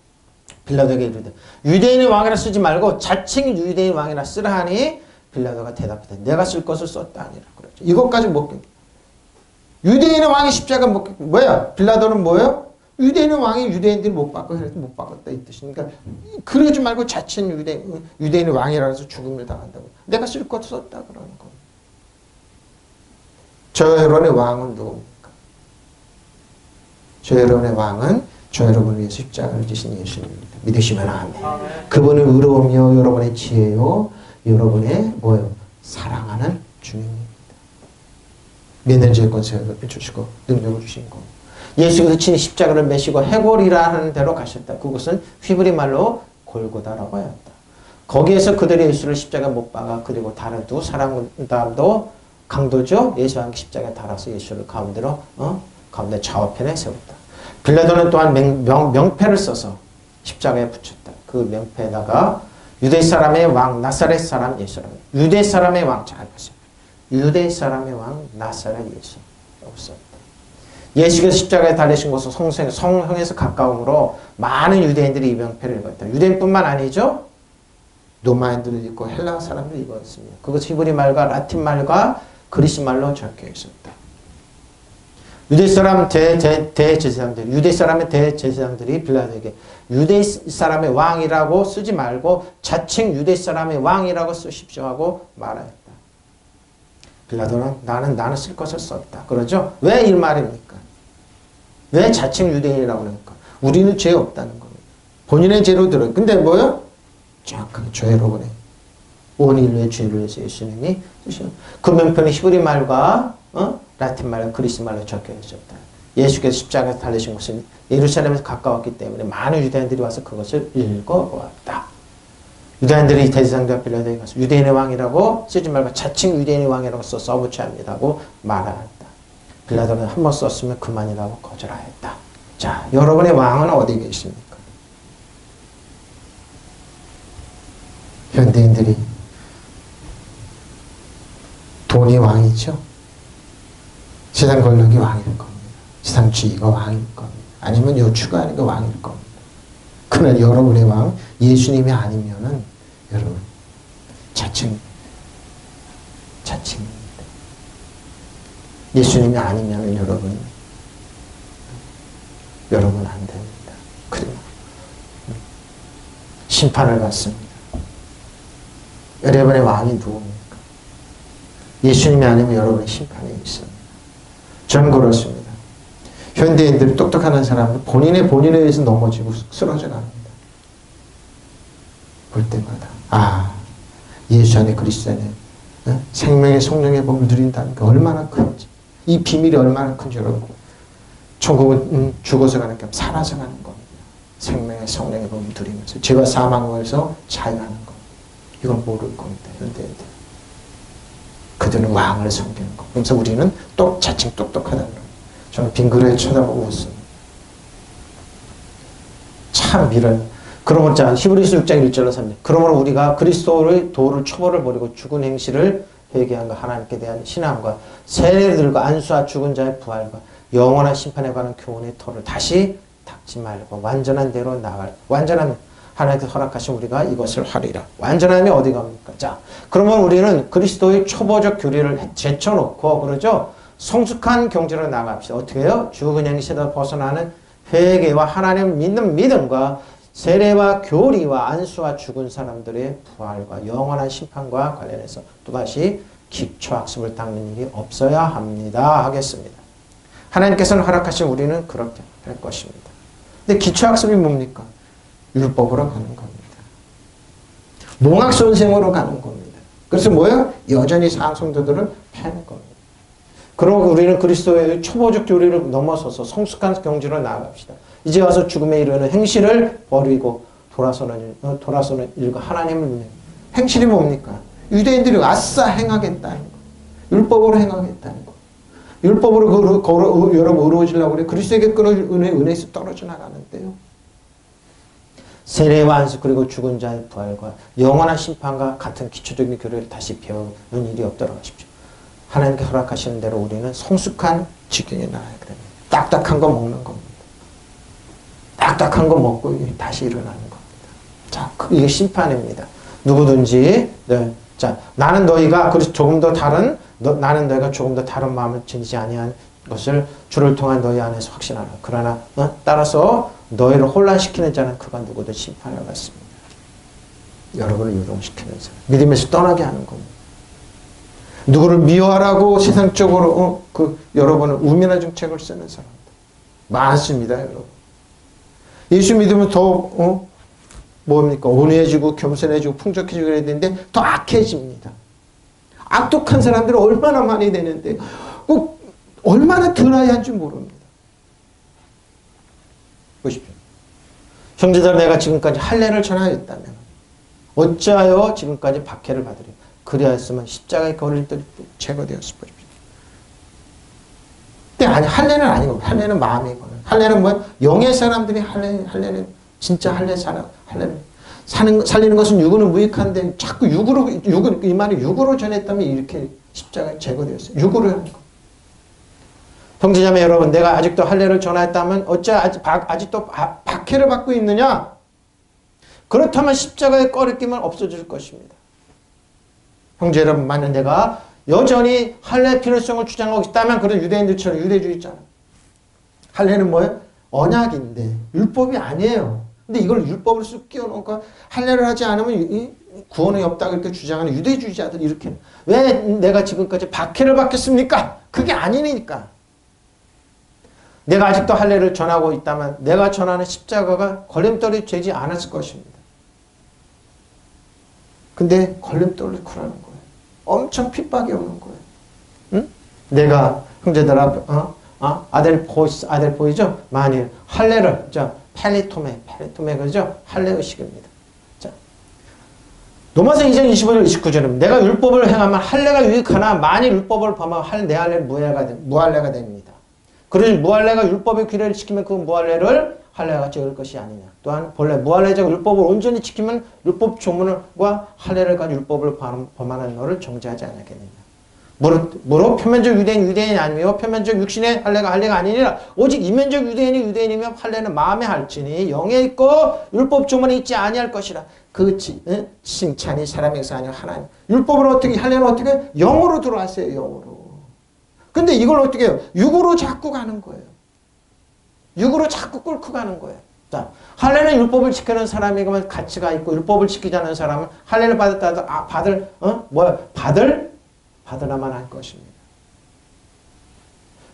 빌라도에게 이르되 유대인의 왕이라 쓰지 말고 자칭 유대인 왕이라 쓰라 하니 빌라도가 대답하되 내가 쓸 것을 썼다 아니라 그랬죠. 이것까지 못 견뎌. 유대인의 왕이 십자가 뭐야? 빌라도는 뭐예요? 유대인의 왕이 유대인들이 못 박았다 이 뜻이니까 그러지 말고 자칭 유대인의 왕이라서 죽음을 당한다고. 내가 쓸 것 썼다 그러는 겁니다. 저 여러분의 왕은 누굽니까? 저 여러분의 왕은 저 여러분을 위해서 십자가를 지신 예수님입니다. 믿으시면 아멘. 그분은 의로우며 여러분의 지혜요, 여러분의 뭐요? 사랑하는 주님입니다. 믿는 자의 권세를 주시고 능력을 주신 겁니다. 예수께서 친히 십자가를 메시고 해골이라는 데로 가셨다. 그것은 히브리 말로 골고다라고 하였다. 거기에서 그들이 예수를 십자가에 못 박아, 그리고 다른 두 사람도 강도죠. 예수와 함께 십자가에 달아서 예수를 가운데로 가운데 좌우편에 세웠다. 빌라도는 또한 명패를 써서 십자가에 붙였다. 그 명패에다가 유대 사람의 왕 나사렛 사람 예수라고. 유대 사람의 왕, 잘 보세요. 유대 사람의 왕 나사렛 예수라고 썼다. 예수께서 십자가에 달리신 곳은 성형에서 가까움으로 많은 유대인들이 이 명패를 입었다. 유대인뿐만 아니죠. 로마인들도 있고 헬라 사람도 입었습니다. 그것 히브리 말과 라틴 말과 그리스 말로 적혀 있었다. 유대 사람 대제사장들, 유대 사람의 대제사장들이 빌라도에게 유대 사람의 왕이라고 쓰지 말고 자칭 유대 사람의 왕이라고 쓰십시오 하고 말하였다. 빌라도는 나는 쓸 것을 썼다. 그러죠? 왜 이 말입니까? 왜 자칭 유대인이라고 그러니까? 우리는 죄 없다는 겁니다. 본인의 죄로 들어요. 근데 뭐요? 정확하게 저 여러분의 온 인류의 죄를 위해서 예수님이 주신 그 명패는 히브리 말과 라틴 말과 그리스 말로 적혀 있었다. 예수께서 십자가에 달리신 곳은 예루살렘에서 가까웠기 때문에 많은 유대인들이 와서 그것을 읽어보았다. 유대인들이 대제사장과 빌라도에 가서 유대인의 왕이라고 쓰지 말고 자칭 유대인의 왕이라고 써붙여야 합니다고 말하였다. 빌라도는 한 번 썼으면 그만이라고 거절하였다. 자, 여러분의 왕은 어디 계십니까? 현대인들이 돈이 왕이죠. 세상 권력이 왕일 겁니다. 세상주의가 왕일 겁니다. 아니면 요추가 아닌 게 왕일 겁니다. 그러나 여러분의 왕 예수님이 아니면은 여러분 자칭입니다. 예수님이 아니면은 여러분 안 됩니다. 그리고 심판을 받습니다. 여러분의 왕이 누굽니까? 예수님이 아니면 여러분의 심판이 있습니다. 저는 그렇습니다. 현대인들이 똑똑한 사람은 본인에 의해서 넘어지고 쓰러져 갑니다. 볼 때마다 예수 안에 그리스도 안에 생명의 성령의 법을 누린다는 게 얼마나 큰지, 이 비밀이 얼마나 큰지 여러분, 천국은 죽어서 가는 게 아니라 살아서 가는 겁니다. 생명의 성령의 법을 누리면서 죄와 사망에서 자유하는 겁니다. 이걸 모를 겁니다. 현대인들. 그들은 왕을 섬기는 거. 그래서 우리는 자칭 똑똑하다는 거예요. 저는 빙그레 쳐다보고 웃습니다. 참 미련. 그러므로 히브리서 6장 1절로 3절. 그러므로 우리가 그리스도의 도를 초보를 버리고 죽은 행실을 회개한과 하나님께 대한 신앙과 세례들과 안수와 죽은 자의 부활과 영원한 심판에 관한 교훈의 터를 다시 닦지 말고 완전한 대로 나아갈. 완전한 하나님께서 허락하신 우리가 이것을 하리라. 완전함이 어디 갑니까? 자, 그러면 우리는 그리스도의 초보적 교리를 제쳐놓고, 그러죠? 성숙한 경지로 나갑시다. 어떻게 해요? 죽은 행실에서 벗어나는 회개와 하나님을 믿는 믿음과 세례와 교리와 안수와 죽은 사람들의 부활과 영원한 심판과 관련해서 또다시 기초학습을 닦는 일이 없어야 합니다. 하겠습니다. 하나님께서는 허락하신 우리는 그렇게 할 것입니다. 근데 기초학습이 뭡니까? 율법으로 가는 겁니다. 농학선생으로 가는 겁니다. 그래서 뭐예요? 여전히 상성도들을 패는 겁니다. 그러고 우리는 그리스도의 초보적 교리를 넘어서서 성숙한 경지로 나아갑시다. 이제 와서 죽음에 이르는 행실을 버리고 돌아서는 일과 하나님을 믿는 행실이 뭡니까? 유대인들이 아싸 행하겠다는 거. 율법으로 행하겠다는 거. 율법으로 여러분 의로워지려고 그래. 그리스도에게 끊을 은혜에서 떨어져 나가는데요. 세례와 안수 그리고 죽은 자의 부활과 영원한 심판과 같은 기초적인 교리를 다시 배우는 일이 없도록 하십시오. 하나님께 허락하시는 대로 우리는 성숙한 지경에 나아야 됩니다. 딱딱한 거 먹는 겁니다. 딱딱한 거 먹고 다시 일어나는 겁니다. 자, 이게 심판입니다. 누구든지 자, 나는 너희가 나는 너희가 조금 더 다른 마음을 지니지 아니한 것을 주를 통한 너희 안에서 확신하라. 그러나 따라서 너희를 혼란시키는 자는 그가 누구든 심판을 받습니다. 여러분을 요동시키는 사람. 믿음에서 떠나게 하는 겁니다. 누구를 미워하라고 세상적으로 여러분은 우면한 정책을 쓰는 사람들 많습니다. 여러분. 예수 믿으면 더 뭡니까? 온유해지고 겸손해지고 풍족해지고 그래야 되는데 더 악해집니다. 악독한 사람들은 얼마나 많이 되는데 꼭 얼마나 드라이 한지 모릅니다. 보십시오. 형제들, 내가 지금까지 할례를 전하였다면 어찌하여 지금까지 박해를 받으려? 그리하였으면 십자가에 걸릴 때 제거되었을 것입니다. 근데 아니, 할례는 아니고, 할례는 마음이고, 할례는 뭐 영의 사람들이 할례는 진짜 할례는 살리는 것은 육으로 무익한데 자꾸 이 말이 육으로 전했다면 이렇게 십자가에 제거되었어요. 육으로 하는 거. 형제자매 여러분, 내가 아직도 할례를 전하였다면 어찌 아직도 박해를 받고 있느냐? 그렇다면 십자가의 꺼리낌은 없어질 것입니다. 형제 여러분, 만약 내가 여전히 할례 필요성을 주장하고 있다면 그런 유대인들처럼 유대주의자는 할례는 뭐예요? 언약인데 율법이 아니에요. 근데 이걸 율법을 쑥 끼워놓고 할례를 하지 않으면 구원이 없다고 이렇게 주장하는 유대주의자들 이렇게 왜 내가 지금까지 박해를 받겠습니까? 그게 아니니까. 내가 아직도 할례를 전하고 있다면 내가 전하는 십자가가 걸림돌이 되지 않았을 것입니다. 근데 걸림돌을 쿠라는 거예요. 엄청 핍박이 오는 거예요. 응? 내가 형제들 앞에 아델 보이죠? 만일 할례를 펠리토메 그죠? 할례 의식입니다. 자, 로마서 2장 25절 29절입니다. 내가 율법을 행하면 할례가 유익하나 만일 율법을 범하면 내 할례는 무할례가 됩니다. 그러니 무할례가 율법의 규례를 지키면 그 무할례를 할례와 같이 얻을 것이 아니냐. 또한 본래 무할례자가 율법을 온전히 지키면 율법 조문과 할례를 가지고 율법을 범하는 너를 정죄하지 않았겠느냐. 무릇 표면적 유대인이 아니며 표면적 육신의 할례가 아니니라. 오직 이면적 유대인이며 할례는 마음에 할지니 영에 있고 율법 조문에 있지 아니할 것이라. 그 칭찬이 사람에게서 아니라 하나님. 율법을 어떻게 할례는 어떻게 영으로 들어왔어요. 영으로. 근데 이걸 어떻게 해요? 육으로 자꾸 가는 거예요. 육으로 자꾸 끌고 가는 거예요. 자, 할례는 율법을 지키는 사람이면 가치가 있고 율법을 지키지 않는 사람은 할례를 받으라만 할 것입니다.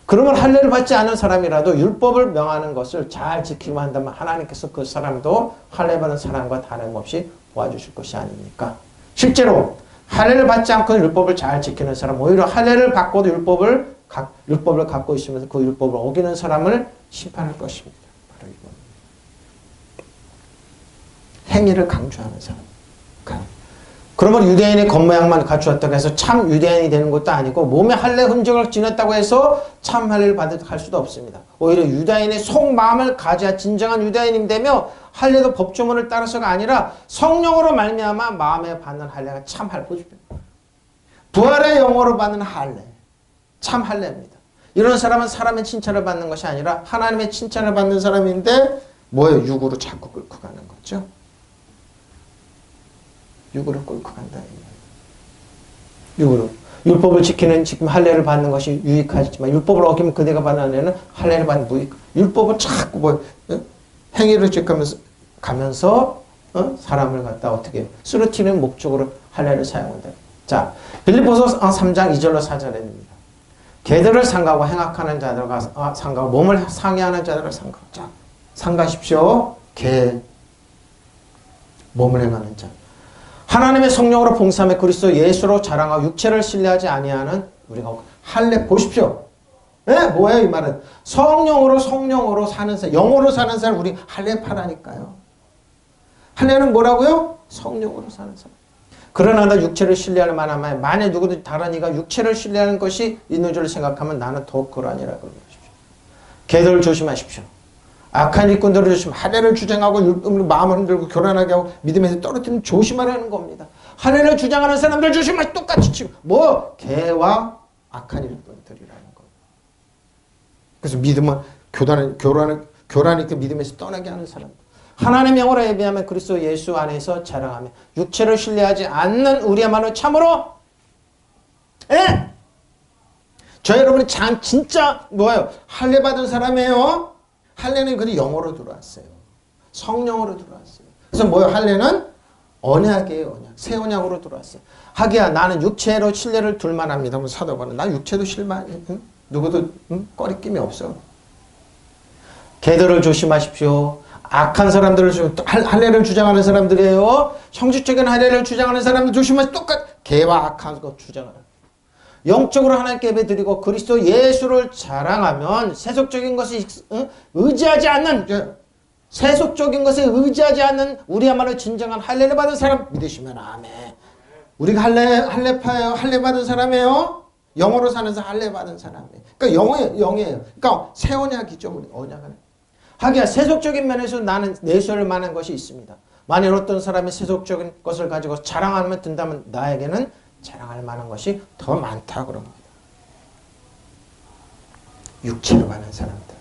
그러면 할례를 받지 않은 사람이라도 율법을 명하는 것을 잘 지키기만 한다면 하나님께서 그 사람도 할례 받은 사람과 다름없이 도와주실 것이 아닙니까? 실제로 할례를 받지 않고 율법을 잘 지키는 사람, 오히려 할례를 받고도 율법을 갖고 있으면서 그 율법을 어기는 사람을 심판할 것입니다. 바로 이겁니다. 행위를 강조하는 사람. 그러면 유대인의 겉모양만 갖추었다고 해서 참 유대인이 되는 것도 아니고 몸에 할례 흔적을 지녔다고 해서 참 할례를 할 수도 없습니다. 오히려 유다인의 속마음을 가져야 진정한 유대인이 되며 할례도 법조문을 따라서가 아니라 성령으로 말미암아 마음에 받는 할례가 참 할례. 부활의 영으로 받는 할례. 참 할례입니다. 이런 사람은 사람의 칭찬을 받는 것이 아니라 하나님의 칭찬을 받는 사람인데 뭐예요? 육으로 자꾸 끌고 가는 거죠. 육으로 끌고 간다. 육으로. 율법을 지키는 지금 할례를 받는 것이 유익하지만 율법을 어기면 그대가 받는 할례는 할례를 받는 무익. 율법을 자꾸 행위를 가면서 사람을 갖다 어떻게 해요? 쓰러뜨리는 목적으로 할례를 사용한다. 자, 빌립보서 3장 2절로 4절입니다. 개들을 상가하고 행악하는 자들과 상가하고 몸을 상해하는 자들을 상가하고. 자, 상가하십시오. 개, 몸을 행하는 자. 하나님의 성령으로 봉사하며 그리스도 예수로 자랑하고 육체를 신뢰하지 아니하는 우리가 할례 보십시오. 네? 뭐예요 이 말은? 성령으로 사는 사람, 영으로 사는 사람 우리 할례파라니까요. 할례는 뭐라고요? 성령으로 사는 사람. 그러나 나 육체를 신뢰할 만하면 만약 누구든 다른 이가 육체를 신뢰하는 것이 있는 줄 생각하면 나는 더욱 그러하니라 그러십시오. 개들을 조심하십시오. 악한 일꾼들을 조심, 할례를 주장하고 마음을 흔들고 교란하게 하고 믿음에서 떨어뜨리면 조심하라는 겁니다. 할례를 주장하는 사람들 조심하시 똑같이 치고 개와 악한 일꾼들이라는 거예요. 그래서 믿음은 교란이 그 믿음에서 떠나게 하는 사람들. 하나님의 영으로 예비하면 그리스도 예수 안에서 자랑하며 육체를 신뢰하지 않는 우리야말로 참으로 저 여러분이 진짜 뭐예요? 할례 받은 사람이에요. 할례는 그냥 영어로 들어왔어요. 성령으로 들어왔어요. 그래서 뭐예요? 할례는 언약이에요. 언약. 새 언약으로 들어왔어요. 하기야 나는 육체로 신뢰를 둘만 합니다. 하면 사도바는 나 육체도 실만 누구도 꺼리낌이 없어. 개들을 조심하십시오. 악한 사람들을 할례를 주장하는 사람들이에요. 형식적인 할례를 주장하는 사람들 조심하세요. 개와 악한 것 주장하는. 영적으로 하나님께 예배드리고 그리스도 예수를 자랑하면 세속적인 것에 의지하지 않는, 세속적인 것에 의지하지 않는 우리야말로 진정한 할례를 받은 사람 믿으시면 아멘. 우리가 할례파예요. 할례 받은 사람이에요. 영으로 사는 사람 할례 받은 사람이에요. 그러니까 영이에요. 그러니까 새 언약이죠. 우리 언약은. 하기야 세속적인 면에서 나는 내세울 만한 것이 있습니다. 만일 어떤 사람이 세속적인 것을 가지고 자랑하면 든다면 나에게는 자랑할 만한 것이 더 많다 그런 겁니다. 육체로 가는 사람들.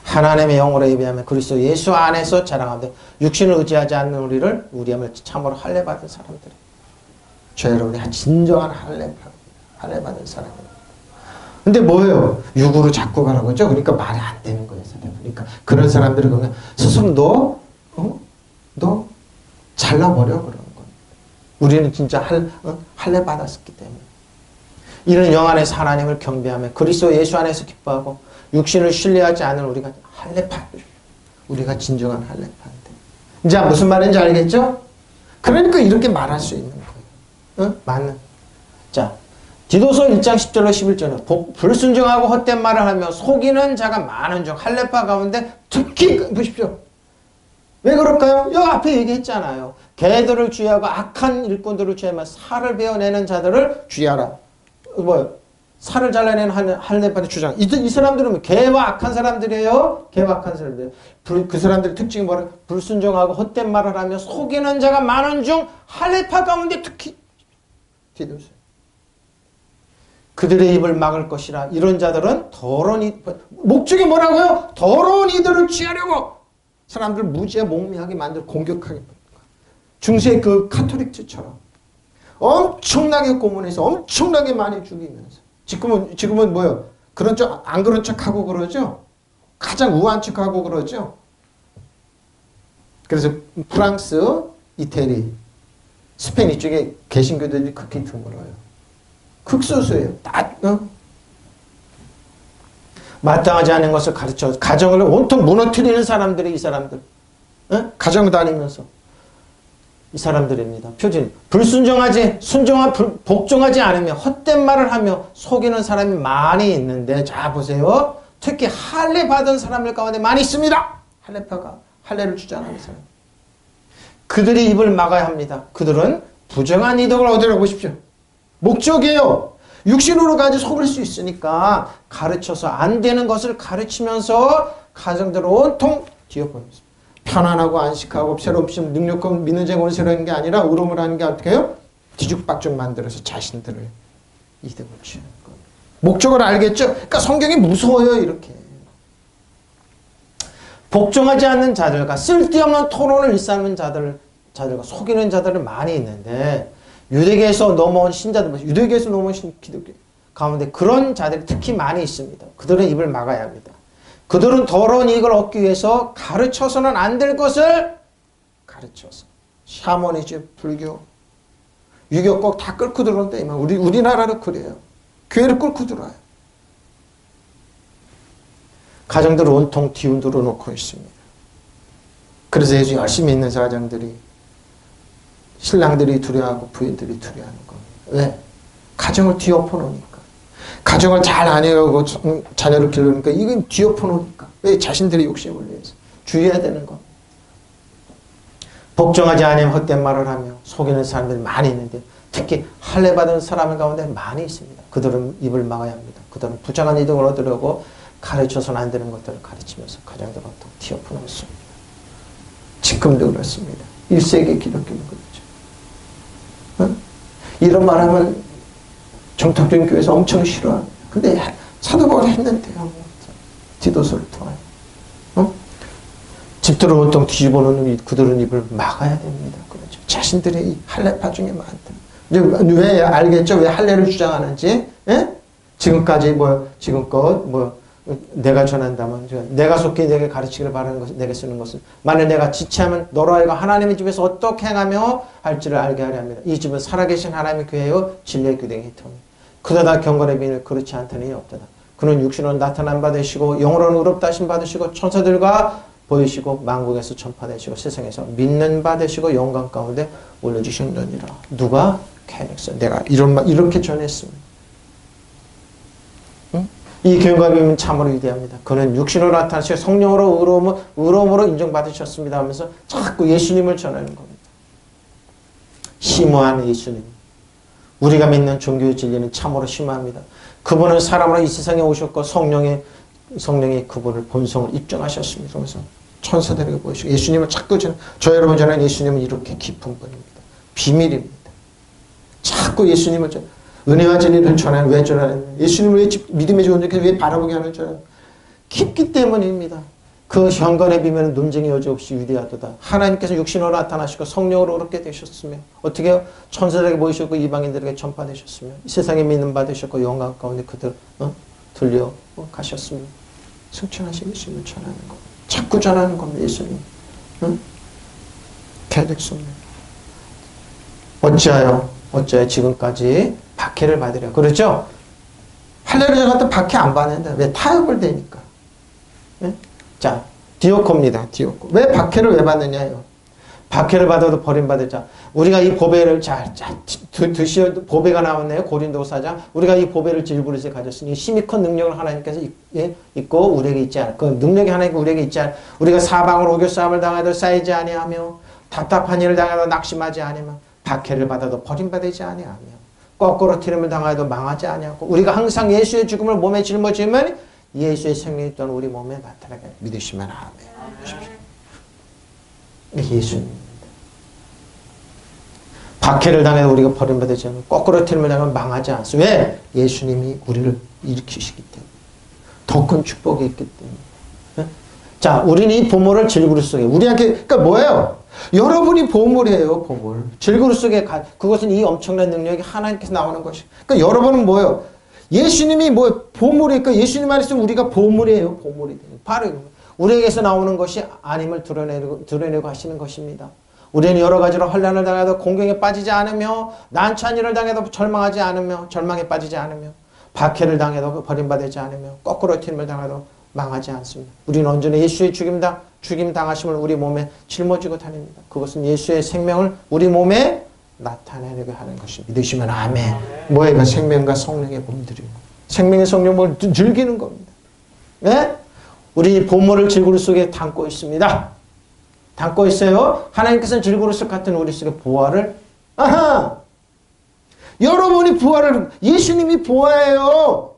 하나님의 영으로 예배하면 그리스도 예수 안에서 자랑하되 육신을 의지하지 않는 우리야말로 참으로 할례 받은 사람들. 저 여러분이 진정한 할례 받은 사람입니다. 근데 뭐예요? 육으로 자꾸 가라고 그러죠? 그러니까 말이 안 되는 거예요. 그러니까 그런 사람들이 그러면 스스로 너 잘라버려 그러는 거예요. 우리는 진짜 할례 받았었기 때문에. 이런 영 안에서 하나님을 경배하며 그리스도 예수 안에서 기뻐하고 육신을 신뢰하지 않은 우리가 할례파. 우리가 진정한 할례파인데. 이제 무슨 말인지 알겠죠? 그러니까 이렇게 말할 수 있는 거예요. 맞는. 자, 디도서 1장 10절로 11절은 불순종하고 헛된 말을 하며 속이는 자가 많은 중 할례파 가운데 특히 보십시오. 왜 그럴까요? 여기 앞에 얘기했잖아요. 개들을 주의하고 악한 일꾼들을 주의하며 살을 베어내는 자들을 주의하라. 살을 잘라내는 할례파의 주장. 이 사람들은 개와 악한 사람들이에요. 개와 악한 사람들. 그 사람들의 특징이 뭐라? 불순종하고 헛된 말을 하며 속이는 자가 많은 중 할례파 가운데 특히 디도서. 그들의 입을 막을 것이라. 이런 자들은 더러운 목적이 뭐라고요? 더러운 이들을 취하려고 사람들 무지하 목미하게 만들고 공격하게. 중세 그 카톨릭처럼 엄청나게 고문해서 엄청나게 많이 죽이면서 지금은 뭐요? 그런 척 안 그런 척하고 그러죠. 가장 우한 척하고 그러죠. 그래서 프랑스, 이태리, 스페인 이쪽에 개신교들이 극히 드물어요. 극소수예요. 마땅하지 않은 것을 가르쳐 가정을 온통 무너뜨리는 사람들이 이 사람들. 가정 다니면서 이 사람들입니다. 표준 복종하지 않으며 헛된 말을 하며 속이는 사람이 많이 있는데 자 보세요. 특히 할례 받은 사람들 가운데 많이 있습니다. 할례파가 할례를 주장하는 사람. 그들이 입을 막아야 합니다. 그들은 부정한 이덕을 얻으려고 보십시오. 목적이에요. 육신으로 가지고 속을 수 있으니까 가르쳐서 안 되는 것을 가르치면서 가정들을 온통 뒤엎어놓습니다. 편안하고 안식하고 새로운 능력하고 믿는 자 권세라는 게 아니라 울음을 하는 게 어떻게 해요? 뒤죽박죽 만들어서 자신들을 이득을 취하는 거예요. 목적을 알겠죠? 그러니까 성경이 무서워요. 이렇게. 복종하지 않는 자들과 쓸데없는 토론을 일삼는 자들과 속이는 자들은 많이 있는데 유대계에서 넘어온 신자들, 유대계에서 넘어온 기독교 가운데 그런 자들이 특히 많이 있습니다. 그들은 입을 막아야 합니다. 그들은 더러운 이익을 얻기 위해서 가르쳐서는 안 될 것을 가르쳐서 샤머니즘, 불교, 유교 꼭 다 끌고 들어온다. 우리나라도 그래요. 교회를 끌고 들어와요. 가정들을 온통 뒤흔들어 놓고 있습니다. 그래서 요즘 열심히 있는 가정들이 신랑들이 두려워하고 부인들이 두려워하는 겁니다. 왜? 가정을 뒤엎어 놓으니까. 가정을 잘 안 해오고 자녀를 기르니까 이건 뒤엎어 놓으니까. 왜? 자신들의 욕심을 위해서. 주의해야 되는 겁니다. 복종하지 않으면 헛된 말을 하며 속이는 사람들이 많이 있는데 특히 할례 받은 사람 가운데 많이 있습니다. 그들은 입을 막아야 합니다. 그들은 부정한 이득을 얻으려고 가르쳐서는 안 되는 것들을 가르치면서 가정들을 뒤엎어 놓습니다. 지금도 그렇습니다. 1세기 기독교는 그렇죠. 이런 말하면 정통적인 교회에서 엄청 싫어합니다. 근데 사도 바울이 했는데요. 디도서를 통하여. 집들을 온통 뒤집어 놓는 그들은 입을 막아야 됩니다. 그렇죠. 자신들의 이 할례파 중에 많다. 왜 알겠죠? 왜 할례를 주장하는지. 지금까지 지금껏 내가 전한다면 내가 속히 내게 가르치기를 바라는 것을 내게 쓰는 것은 만일 내가 지체하면 너로 하여금 하나님의 집에서 어떻게 행하며 할지를 알게 하려 합니다. 이 집은 살아계신 하나님의 교회요 진리의 교대가 있더니 그러다 경건의 비밀을 그렇지 않다니 없도다. 그는 육신으로 나타난 바 되시고 영으로는 의롭다 하심 받으시고 천사들과 보이시고 만국에서 전파되시고 세상에서 믿는 바 되시고 영광 가운데 올려주셨느니라. 누가? 캐릭터. 내가 이렇게 전했습니다. 응? 이 경감이면 참으로 위대합니다. 그는 육신으로 나타나시고 성령으로 의로움으로 인정받으셨습니다 하면서 자꾸 예수님을 전하는 겁니다. 심오한 예수님. 우리가 믿는 종교의 진리는 참으로 심합니다. 그분은 사람으로 이 세상에 오셨고 성령이 그분을 본성을 입증하셨습니다. 그래서 천사들에게 보이시고 예수님을 자꾸 저 여러분 전하는 예수님은 이렇게 깊은 분입니다. 비밀입니다. 자꾸 예수님을 은혜와 진리를 전하는 왜 전하는 예수님을 왜 믿음의 존재에 왜 바라보게 하는 줄 깊기 때문입니다. 그 현관의 비밀은 논쟁의 여지 없이 위대하도다. 하나님께서 육신으로 나타나시고 성령으로 그렇게 되셨으며 어떻게 해요? 천사들에게 보이셨고 이방인들에게 전파되셨으며 세상에 믿는 바 되셨고 영광 가운데 그들 들려 가셨으며 승천하신 예수님을 전하는 것. 자꾸 전하는 겁니다. 예수님. 개득습니다. 어찌하여 지금까지 박해를 받으려. 그렇죠? 할례루야 같은 박해 안 받는다. 왜? 타협을 되니까. 네? 자, 디오코입니다. 디오코. 왜 박해를 왜 받느냐요? 박해를 받아도 버림받을 자. 우리가 이 보배를 드시어 보배가 나왔네요. 고린도서 4장. 우리가 이 보배를 질그릇에 가졌으니 힘이 큰 능력을 하나님께서 있고 우리에게 있지 않아. 그 능력이 하나님께 우리에게 있지 않아. 우리가 사방으로 오겨 싸움을 당하도 쌓이지 아니하며 답답한 일을 당하도 낙심하지 아니하며 박해를 받아도 버림받지 아니하며 거꾸로 트림을 당하도 망하지 아니하고 우리가 항상 예수의 죽음을 몸에 짊어지면 예수의 생명이 또한 우리 몸에 나타나게 믿으시면 아멘. 예수님. 박해를 당해도 우리가 버림받지 않고 거꾸로 트림을 당하면 망하지 않습니다. 왜? 예수님이 우리를 일으키시기 때문에. 더 큰 축복이 있기 때문에. 자, 우리는 이 보물을 질그릇 속에 우리한테 그러니까 뭐예요? 여러분이 보물이에요. 보물. 질그릇 속에 그것은 이 엄청난 능력이 하나님께서 나오는 것이. 그러니까 여러분은 뭐예요? 예수님이 보물이니까 예수님 안에 있으면 우리가 보물이에요. 보물이. 바로 우리에게서 나오는 것이 아님을 드러내려고 하시는 것입니다. 우리는 여러 가지로 환난을 당해도 공경에 빠지지 않으며 난처한 일을 당해도 절망하지 않으며 절망에 빠지지 않으며 박해를 당해도 버림받지 않으며 거꾸로 튀김을 당해도 망하지 않습니다. 우리는 언제나 예수의 죽임 당하심을 우리 몸에 짊어지고 다닙니다. 그것은 예수의 생명을 우리 몸에 나타내려고 하는 것이 믿으시면 아멘. 뭐예요? 생명과 성령의 몸들이고 생명의 성령을 즐기는 겁니다. 네? 우리 보물을 질그릇 속에 담고 있습니다. 담고 있어요. 하나님께서는 질그릇 같은 우리 속에 보화를 여러분이 보화를 예수님이 보화예요.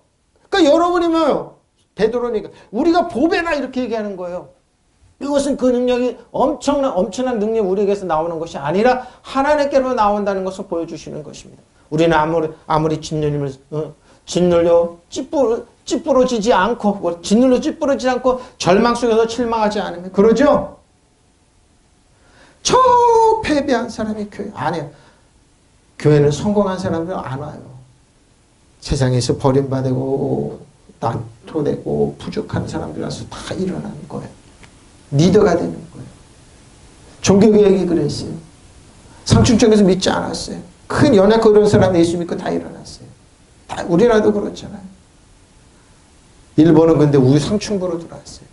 그러니까 여러분이 뭐요? 베드로니까 우리가 보배나 이렇게 얘기하는 거예요. 이것은 그 능력이 엄청난 능력이 우리에게서 나오는 것이 아니라 하나님께로 나온다는 것을 보여주시는 것입니다. 우리는 아무리 짓눌려 찌푸러지지 않고 짓눌려 찌푸러지지 않고 절망 속에서 실망하지 않으면 그러죠? 저 패배한 사람이 교회 아니에요. 교회는 성공한 사람들 안 와요. 세상에서 버림받고 낙토되고 부족한 사람들이라서 다 일어나는 거예요. 리더가 되는 거예요. 종교개혁이 그랬어요. 상층쪽에서 믿지 않았어요. 큰 연약하고 이런 사람 예수 믿고 다 일어났어요. 다 우리나라도 그렇잖아요. 일본은 근데 우리 상층부로 들어왔어요.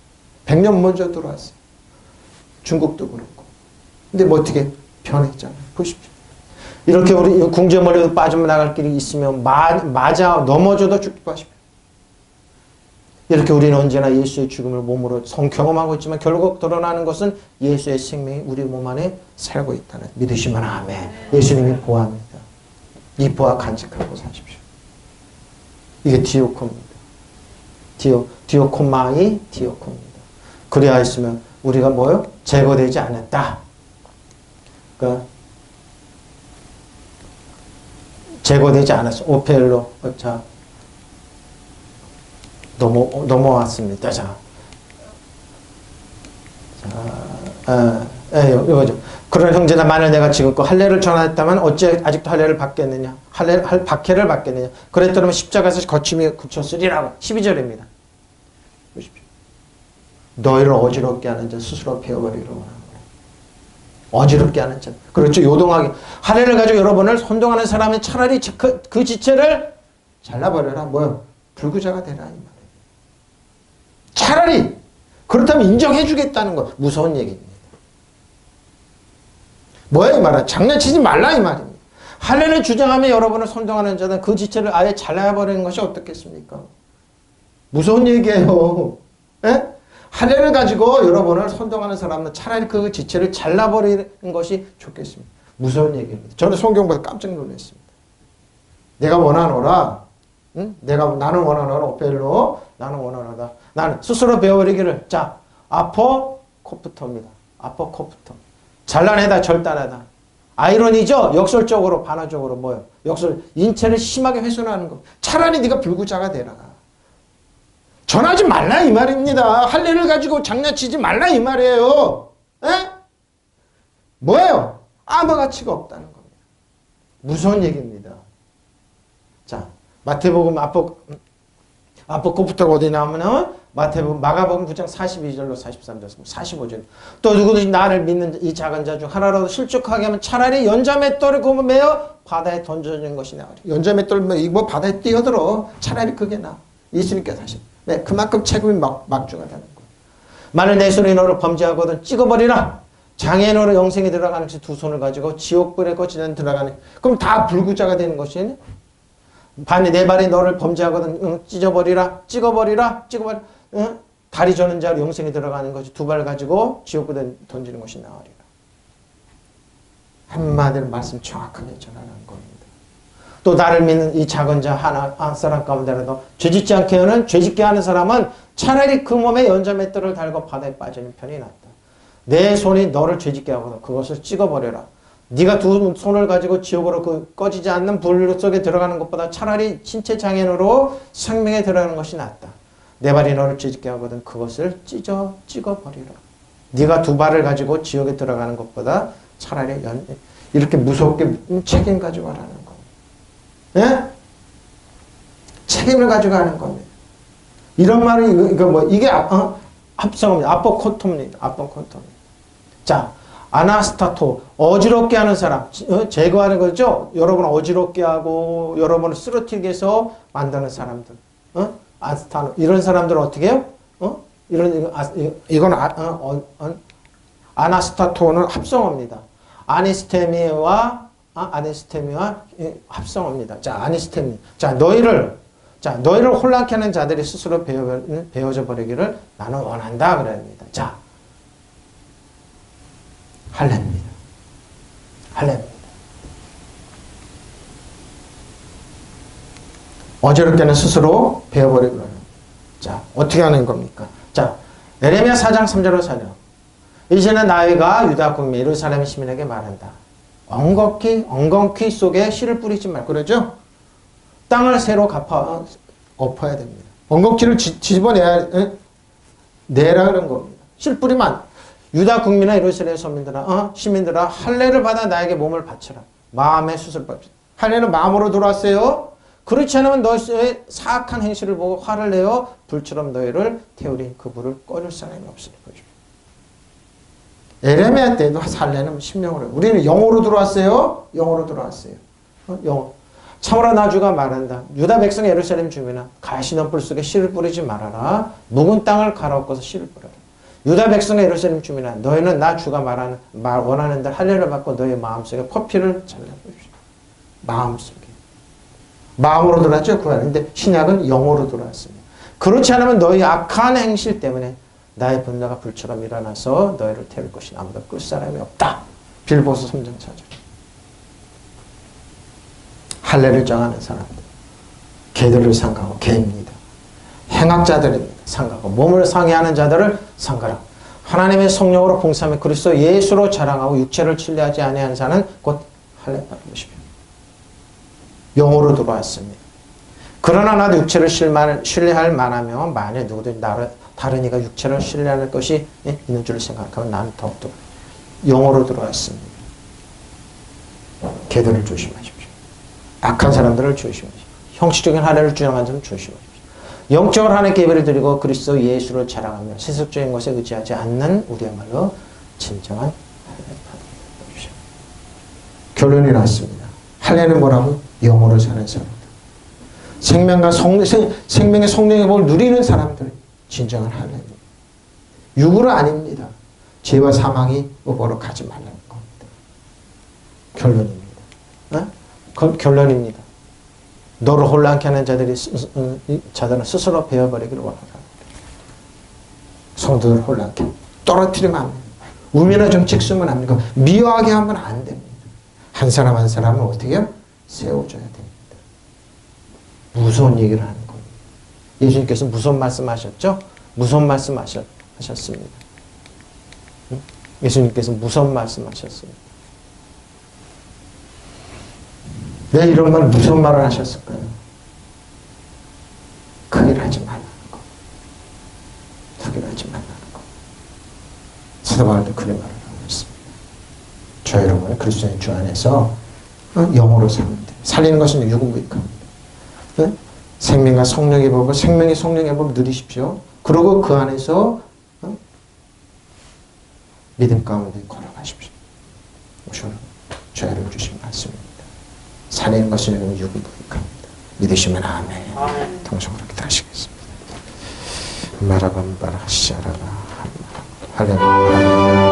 100년 먼저 들어왔어요. 중국도 그렇고. 근데 뭐 어떻게 변했잖아요. 보십시오. 이렇게 우리 궁정머리로 빠져나갈 길이 있으면 맞아 넘어져도 죽지 마십시오. 이렇게 우리는 언제나 예수의 죽음을 몸으로 경험하고 있지만 결국 드러나는 것은 예수의 생명이 우리 몸 안에 살고 있다는 믿으시면 아멘. 예수님이 보아입니다. 이 보아 간직하고 사십시오. 이게 디오코입니다. 디오코마이 디오코입니다. 그래야 했으면 우리가 뭐요? 제거되지 않았다. 그러니까 제거되지 않았어. 오펠로 자 넘어왔습니다. 이거죠. 그런 형제나 만일 내가 지금껏 할례를 전하였다면 어째 아직도 할례를 받겠느냐? 박해를 받겠느냐? 그랬더니 십자가에서 거침이 굳혔으리라고 12절입니다. 보십시오. 너희를 어지럽게 하는 자 스스로 베어버리려고 어지럽게 하는 자. 그렇죠. 요동하게. 할례를 가지고 여러분을 선동하는 사람이 차라리 그 지체를 잘라버려라. 뭐요? 불구자가 되라. 이 말이에요. 차라리 그렇다면 인정해 주겠다는 거 무서운 얘기입니다. 뭐야 이 말은? 장난치지 말라 이 말입니다. 할례를 주장하며 여러분을 선동하는 자는 그 지체를 아예 잘라버리는 것이 어떻겠습니까? 무서운 얘기예요. 예? 할례를 가지고 여러분을 선동하는 사람은 차라리 그 지체를 잘라버리는 것이 좋겠습니다. 무서운 얘기입니다. 저는 성경보다 깜짝 놀랐습니다. 내가 원하노라. 응? 나는 원하노라. 오펠로. 나는 원하노라. 나는 스스로 배워버리기를. 자, 아포코프터입니다. 아포코프터. 잘라내다, 절단하다. 아이러니죠? 역설적으로, 반어적으로 뭐예요? 인체를 심하게 훼손하는 거. 차라리 네가 불구자가 되라. 전하지 말라 이 말입니다. 할례를 가지고 장난치지 말라 이 말이에요. 에? 뭐예요? 아무 가치가 없다는 겁니다. 무서운 얘기입니다. 자, 마태복음 아포코프터가 어디 나오면 마가복음 9장 42절로 43절, 45절. 또 누구든지 나를 믿는 이 작은 자 중 하나라도 실족하게 하면 차라리 연자맷돌을 굽어 매어 바다에 던져주는 것이 나으리. 연자맷돌 뭐 바다에 뛰어들어. 차라리 그게 나아. 예수님께서 하신. 네, 그만큼 책임이 막중하다는 거예요. 만일 내 손이 너를 범죄하거든 찍어버리라. 장애인으로 영생에 들어가는 두 손을 가지고 지옥불에 거치는 들어가는. 그럼 다 불구자가 되는 것이네. 반대 내 발이 너를 범죄하거든 찢어버리라. 찍어버리라. 응? 다리 저는 자로 영생에 들어가는 것이 두 발 가지고 지옥불에 던지는 것이 나으리라. 한마디로 말씀 정확하게 전하는 겁니다. 또 나를 믿는 이 작은 자 한 사람 가운데라도 죄짓지 않게 하는 죄짓게 하는 사람은 차라리 그 몸에 연자맷돌을 달고 바다에 빠지는 편이 낫다. 내 손이 너를 죄짓게 하거든 그것을 찍어버려라. 네가 두 손을 가지고 지옥으로 그 꺼지지 않는 불 속에 들어가는 것보다 차라리 신체 장애인으로 생명에 들어가는 것이 낫다. 내 발이 너를 죄짓게 하거든 그것을 찍어버리라. 네가 두 발을 가지고 지옥에 들어가는 것보다 차라리 이렇게 무섭게 책임 가지고 하라는 겁니다. 예? 책임을 가지고 하는 겁니다. 이런 말은 이게 합성어입니다. 아포코토입니다. 아포코토입니다. 자, 아나스타토 어지럽게 하는 사람 제거하는 거죠. 여러분을 어지럽게 하고 여러분을 쓰러뜨리게 해서 만드는 사람들. 아스타노 이런 사람들은 어떻게 해요? 이건 아나스타토는 합성어입니다. 아니스테미와 합성어입니다. 자, 아니스테미. 자, 너희를 혼란케 하는 자들이 스스로 베어져 버리기를 나는 원한다 그럽니다. 자, 할례입니다. 어지럽게는 스스로 베어버리기를. 자, 어떻게 하는 겁니까? 자, 에레미야 4장 3절로 4절. 이제는 나희가 유다 국민 예루살렘 시민에게 말한다. 엉겅퀴 속에 씨를 뿌리지 말고 그러죠? 땅을 새로 엎어야 됩니다. 엉겅퀴를 집어내야 내라 그런 겁니다. 씨 뿌리면 유다 국민이나 예루살렘 시민들아 할례를 받아 나에게 몸을 바쳐라. 마음의 수술법. 할례는 마음으로 들어왔어요. 그렇지 않으면 너희의 사악한 행실을 보고 화를 내어 불처럼 너희를 태우리 그 불을 꺼줄 사람이 없으니 보십시오. 에레미야 때도 할례는 신명으로. 우리는 영으로 들어왔어요. 영으로 들어왔어요. 영어. 참으로 나 주가 말한다. 유다 백성 예루살렘 주민아 가시덤 뿔 속에 씨를 뿌리지 말아라. 묵은 땅을 갈아엎어서 씨를 뿌려라. 유다 백성 예루살렘 주민아 너희는 나 주가 원하는 대로 할례를 받고 너희 마음속에 퍼피를 잘라보십시오. 마음속에. 마음으로 들어왔죠. 그런데 신약은 영으로 들어왔습니다. 그렇지 않으면 너희 악한 행실 때문에 나의 분노가 불처럼 일어나서 너희를 태울 것이 아무도 끌 사람이 없다. 빌보서 3장 4절. 할례를 정하는 사람들. 개들을 상가하고 개입니다. 행악자들입니다. 상가하고 몸을 상해하는 자들을 상가라. 하나님의 성령으로 봉사하며 그리스도 예수로 자랑하고 육체를 신뢰하지 아니하는 자는 곧 할례 받으십시오. 영으로 들어왔습니다. 그러나 나도 육체를 신뢰할 만하며 만일 누구든지 다른 이가 육체를 신뢰하는 것이 있는 줄 생각하면 나는 더욱더 영으로 들어왔습니다. 개들을 조심하십시오. 악한 사람들을 조심하십시오. 형식적인 할례를 주장하는 사람을 조심하십시오. 영적으로 하나님께 예배를 드리고 그리스도 예수를 자랑하며 세속적인 것에 의지하지 않는 우리야말로 진정한 할례를 받으십시오. 결론이 났습니다. 할례는 뭐라고? 영으로 사는 사람들. 생명의 성령의 복을 누리는 사람들. 진정한 할례입니다. 육으로 아닙니다. 죄와 사망이 업으로 가지 말라는 겁니다. 결론입니다. 결론입니다. 너를 혼란케 하는 자들은 스스로 베어버리기를 원하라. 성도들 혼란케 떨어뜨리면 안 됩니다. 우매나 정책 쓰면 안 됩니다. 미워하게 하면 안 됩니다. 한 사람 한 사람은 어떻게 해요? 세워줘야 됩니다. 무서운 얘기를 하는 겁니다. 예수님께서 무서운 말씀하셨죠? 무서운 말씀하셨습니다. 예수님께서 무서운 말씀하셨습니다. 왜 이런 말 무서운 말을 하셨을까요? 그 일 하지 말라는 거. 그 일 하지 말라는 거. 사도 바울도 그런 말을 하고 있습니다. 저 여러분 그리스도인 주 안에서 영으로 사는 데 살리는 것은 유구무익합니다. 네? 생명과 성령의 법을 생명의 성령의 법을 누리십시오. 그리고 그 안에서 믿음 가운데 걸어가십시오. 저 여러분 주신 말씀입니다. 살리는 것은 유구무익합니다. 믿으시면 아멘. 통성으로 기도하시겠습니다. 마라밤바라 시아라라 할렐루야.